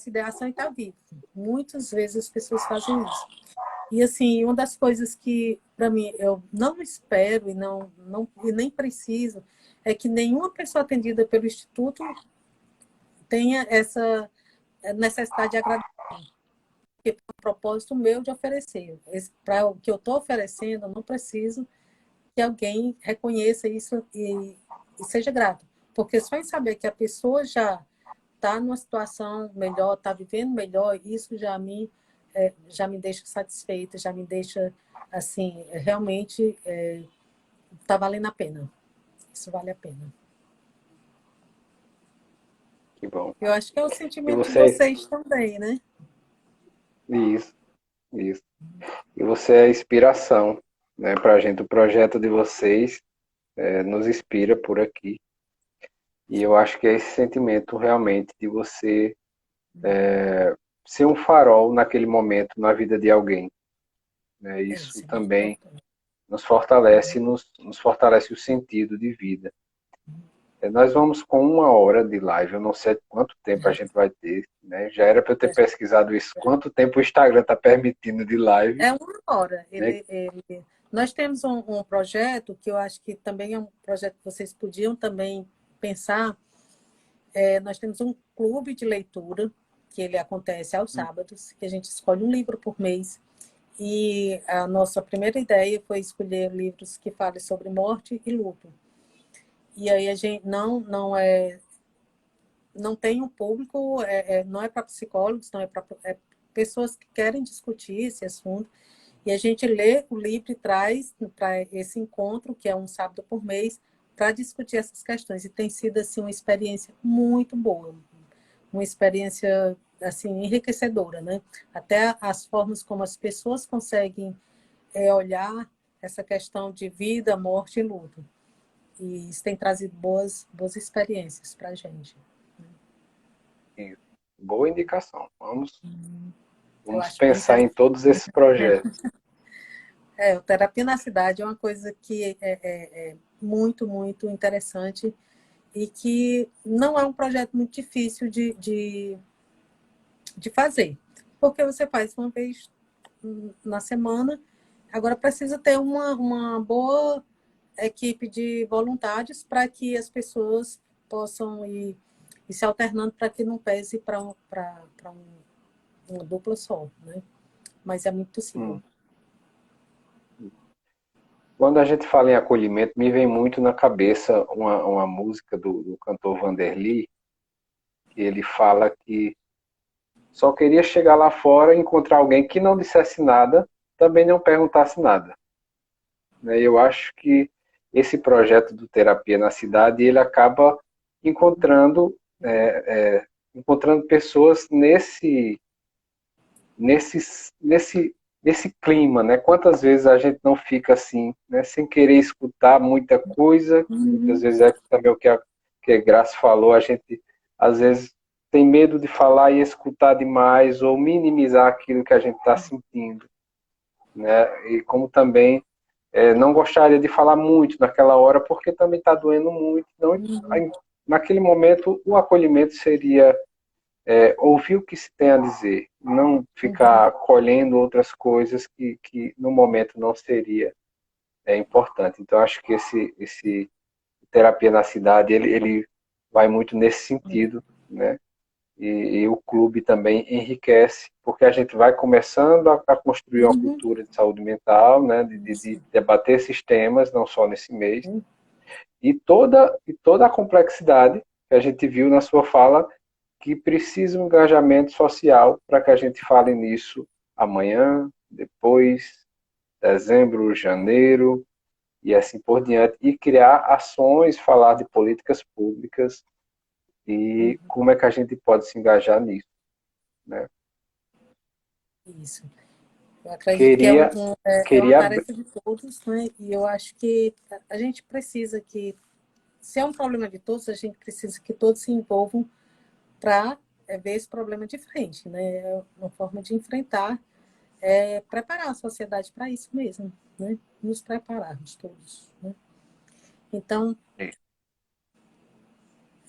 S2: ideação e estar vivo. Muitas vezes as pessoas fazem isso. E assim, uma das coisas que, para mim, eu não espero e nem preciso é que nenhuma pessoa atendida pelo Instituto tenha essa necessidade de agradecer, porque é um propósito meu de oferecer. Para o que eu estou oferecendo, eu não preciso que alguém reconheça isso e seja grato. Porque só em saber que a pessoa já está numa situação melhor, está vivendo melhor, isso já me deixa satisfeita, já me deixa, assim, realmente está valendo a pena. Isso vale a pena.
S1: Que bom.
S2: Eu acho que é o
S1: E
S2: sentimento de
S1: você,
S2: vocês também, né?
S1: isso, isso. E você é inspiração, né, para a gente. O projeto de vocês nos inspira por aqui. E eu acho que é esse sentimento realmente de você ser um farol naquele momento na vida de alguém. né? Isso
S2: Isso é bem
S1: também
S2: importante.
S1: nos fortalece, nos fortalece o sentido de vida. Nós vamos com 1 hora de live, eu não sei quanto tempo a gente vai ter, né? Já era para eu ter pesquisado isso, quanto tempo o Instagram está permitindo de live,
S2: É 1 hora.
S1: né?
S2: Nós temos um projeto que eu acho que também é um projeto que vocês podiam também pensar. Nós temos um clube de leitura, que ele acontece aos sábados, que a gente escolhe um livro por mês. E a nossa primeira ideia foi escolher livros que falem sobre morte e luto. E aí a gente não tem um público, não é para psicólogos, não é para pessoas que querem discutir esse assunto. E a gente lê o livro e traz para esse encontro, que é um sábado por mês, para discutir essas questões. E tem sido assim uma experiência muito boa, uma experiência assim enriquecedora, né? Até as formas como as pessoas conseguem olhar essa questão de vida, morte e luto. E isso tem trazido boas experiências para a gente.
S1: Isso. Boa indicação. Vamos,
S2: Eu
S1: vamos
S2: acho bem
S1: pensar em
S2: interessante.
S1: todos esses projetos.
S2: O Terapia na Cidade é uma coisa que é muito, muito interessante e que não é um projeto muito difícil de fazer, porque você faz uma vez na semana. Agora precisa ter uma boa equipe de voluntários para que as pessoas possam ir se alternando para que não pese para uma dupla só, né? Mas é muito possível.
S1: Hum. Quando a gente fala em acolhimento, me vem muito na cabeça uma música do cantor Vanderly, que ele fala que só queria chegar lá fora e encontrar alguém que não dissesse nada, também não perguntasse nada. Né? Eu acho que esse projeto do Terapia na Cidade, ele acaba encontrando, encontrando pessoas nesse, nesse clima, né? Quantas vezes a gente não fica assim, né? Sem querer escutar muita coisa, muitas vezes é também o que a Graça falou, a gente às vezes tem medo de falar e escutar demais ou minimizar aquilo que a gente está sentindo, né? E como também não gostaria de falar muito naquela hora porque também está doendo muito. Então, naquele momento, o acolhimento seria ouvir o que se tem a dizer, não ficar colhendo outras coisas que no momento não seria importante. Então, acho que esse terapia na cidade, ele vai muito nesse sentido, né? E o clube também enriquece, porque a gente vai começando a construir uma cultura de saúde mental, né? De debater esses temas, não só nesse mês, e toda a complexidade que a gente viu na sua fala, que precisa um engajamento social para que a gente fale nisso amanhã, depois, dezembro, janeiro, e assim por diante, e criar ações, falar de políticas públicas e como é que a gente pode se engajar nisso, né?
S2: Isso. Eu acredito que
S1: Queria,
S2: é uma
S1: queria,
S2: tarefa de todos, né? E eu acho que a gente precisa que, se é um problema de todos, a gente precisa que todos se envolvam para ver esse problema de frente, né? É uma forma de enfrentar, preparar a sociedade para isso mesmo, né? Nos prepararmos todos, né? Então,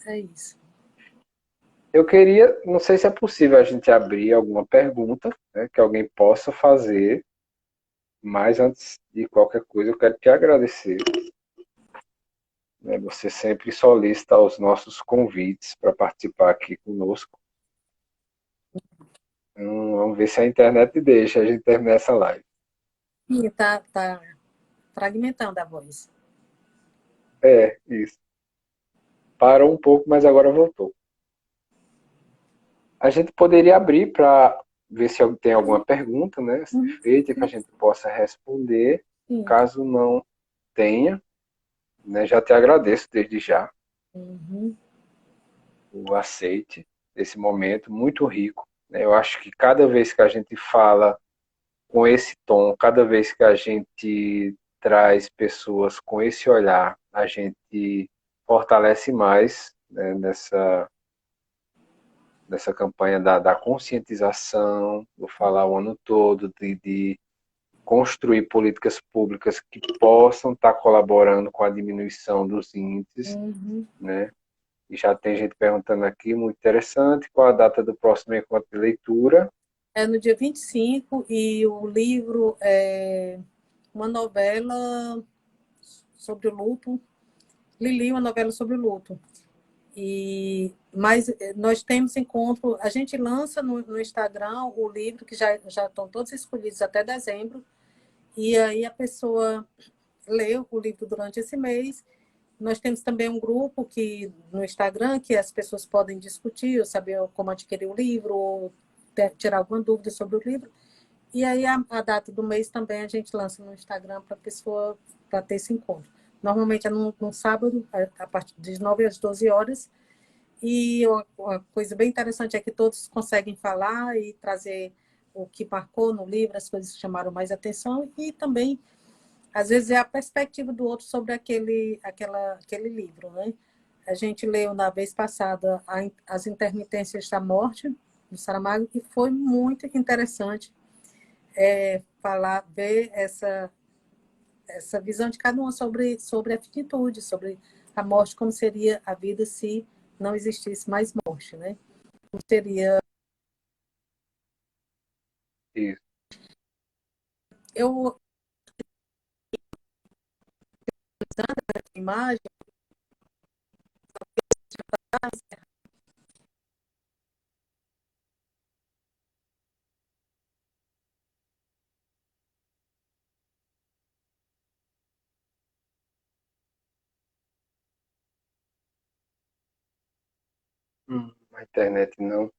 S2: é isso.
S1: eu queria, não sei se é possível a gente abrir alguma pergunta, né, que alguém possa fazer, mas antes de qualquer coisa, eu quero te agradecer, né? Você sempre solicita os nossos convites para participar aqui conosco. Vamos ver se a internet deixa a gente terminar essa live.
S2: E tá fragmentando a voz.
S1: Isso. Parou um pouco, mas agora voltou. A gente poderia abrir para ver se tem alguma pergunta, né, feita que a gente possa responder.
S2: Sim.
S1: Caso não tenha, né, já te agradeço desde já o aceite desse momento muito rico, né? Eu acho que cada vez que a gente fala com esse tom, cada vez que a gente traz pessoas com esse olhar, a gente fortalece mais, né, nessa campanha da conscientização, do falar o ano todo, de construir políticas públicas que possam estar colaborando com a diminuição dos índices, né? E já tem gente perguntando aqui, muito interessante, qual a data do próximo encontro de leitura?
S2: É no dia 25 e o livro é uma novela sobre o luto. Lili, uma novela sobre o luto. Mas nós temos encontro, a gente lança no Instagram o livro, que já estão todos escolhidos até dezembro, e aí a pessoa lê o livro durante esse mês. Nós temos também um grupo no Instagram que as pessoas podem discutir, ou saber como adquirir o livro, ou tirar alguma dúvida sobre o livro. E aí a data do mês também a gente lança no Instagram para a pessoa, para ter esse encontro. Normalmente é no sábado, a partir das 9 às 12 horas. E uma coisa bem interessante é que todos conseguem falar e trazer o que marcou no livro, as coisas que chamaram mais atenção, e também, às vezes, é a perspectiva do outro sobre aquele livro, né? A gente leu na vez passada As Intermitências da Morte, do Saramago, e foi muito interessante ver essa visão de cada um sobre a finitude, sobre a morte, como seria a vida se não existisse mais morte, né? Como seria...
S1: Isso.
S2: Eu, a imagem,
S1: Na internet não.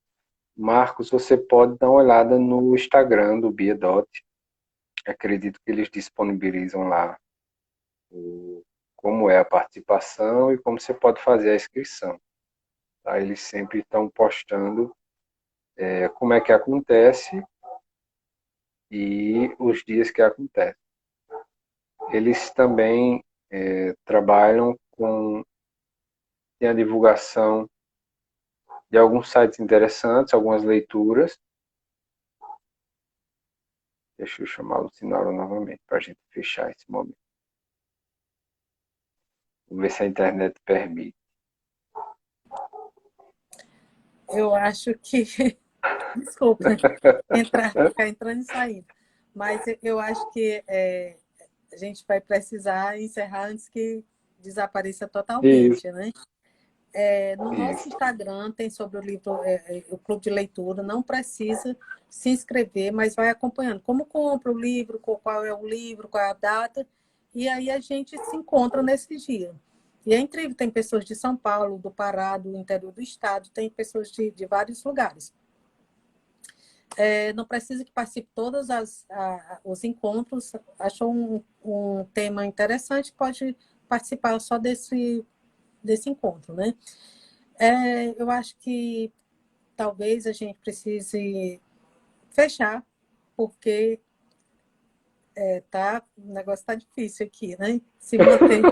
S1: Marcos, você pode dar uma olhada no Instagram do Biedot. Acredito que eles disponibilizam lá como é a participação e como você pode fazer a inscrição. Tá? Eles sempre estão postando como é que acontece e os dias que acontece. Eles também trabalham com a divulgação de alguns sites interessantes, algumas leituras. Deixa eu chamar o Lucinaro novamente para a gente fechar esse momento. Vamos ver se a internet permite.
S2: eu acho que... Desculpa, ficar entrando e saindo. Mas eu acho que a gente vai precisar encerrar antes que desapareça
S1: Isso,
S2: totalmente, né? No nosso
S1: isso.
S2: Instagram tem sobre o livro, o Clube de Leitura, não precisa se inscrever, mas vai acompanhando como compra o livro, qual é o livro, qual é a data, e aí a gente se encontra nesse dia. E é incrível, tem pessoas de São Paulo, do Pará, do interior do estado, tem pessoas de vários lugares. Não precisa que participe todos os encontros. Achou um tema interessante, pode participar só desse encontro, né? Eu acho que talvez a gente precise fechar, porque o negócio está difícil aqui, né? Se manter.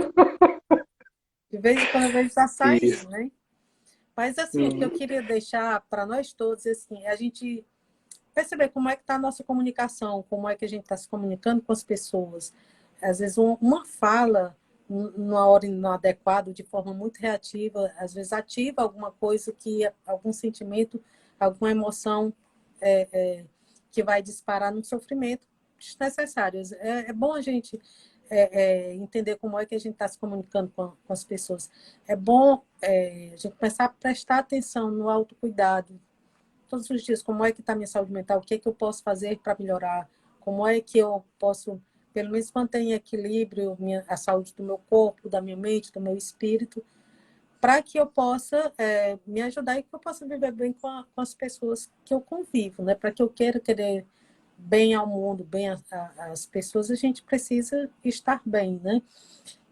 S2: De vez em quando eu vejo já sair,
S1: Isso.
S2: né? Mas, assim, o que eu queria deixar para nós todos, assim, é a gente perceber como é que está a nossa comunicação, como é que a gente está se comunicando com as pessoas. Às vezes, uma fala numa hora inadequada, de forma muito reativa, às vezes ativa alguma coisa, algum sentimento, alguma emoção que vai disparar num sofrimento desnecessário. É bom a gente entender como é que a gente está se comunicando com as pessoas. É bom a gente começar a prestar atenção no autocuidado, todos os dias, como é que está a minha saúde mental, o que é que eu posso fazer para melhorar, como é que eu posso, pelo menos, manter em equilíbrio a saúde do meu corpo, da minha mente, do meu espírito, para que eu possa me ajudar e que eu possa viver bem com as pessoas que eu convivo, né? Para que eu querer bem ao mundo, bem às pessoas, a gente precisa estar bem, né?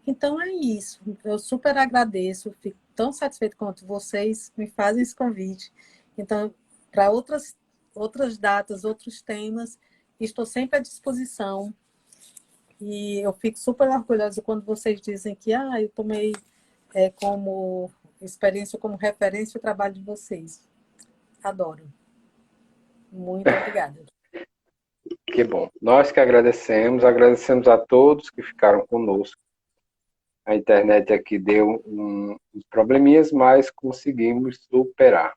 S2: Então é isso. Eu super agradeço, fico tão satisfeito quanto vocês me fazem esse convite. Então, para outras datas, outros temas, estou sempre à disposição. E eu fico super orgulhosa quando vocês dizem que eu tomei como experiência, como referência o trabalho de vocês. Adoro. Muito obrigada.
S1: Que bom. Nós que agradecemos a todos que ficaram conosco. A internet aqui deu uns probleminhas, mas conseguimos superar,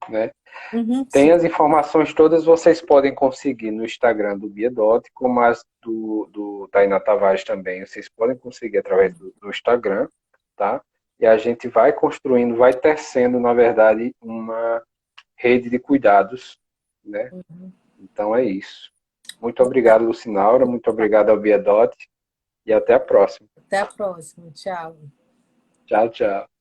S1: né?
S2: Uhum,
S1: Tem
S2: sim.
S1: as informações todas, vocês podem conseguir no Instagram do Biedote, como as do Tainá Tavares também. Vocês podem conseguir através do Instagram, tá? E a gente vai construindo, vai tecendo, na verdade, uma rede de cuidados, né?
S2: Uhum.
S1: Então é isso. Muito obrigado, Lucinaura. Muito obrigado ao Biedote. E até a próxima.
S2: Até a próxima. Tchau.
S1: Tchau, tchau.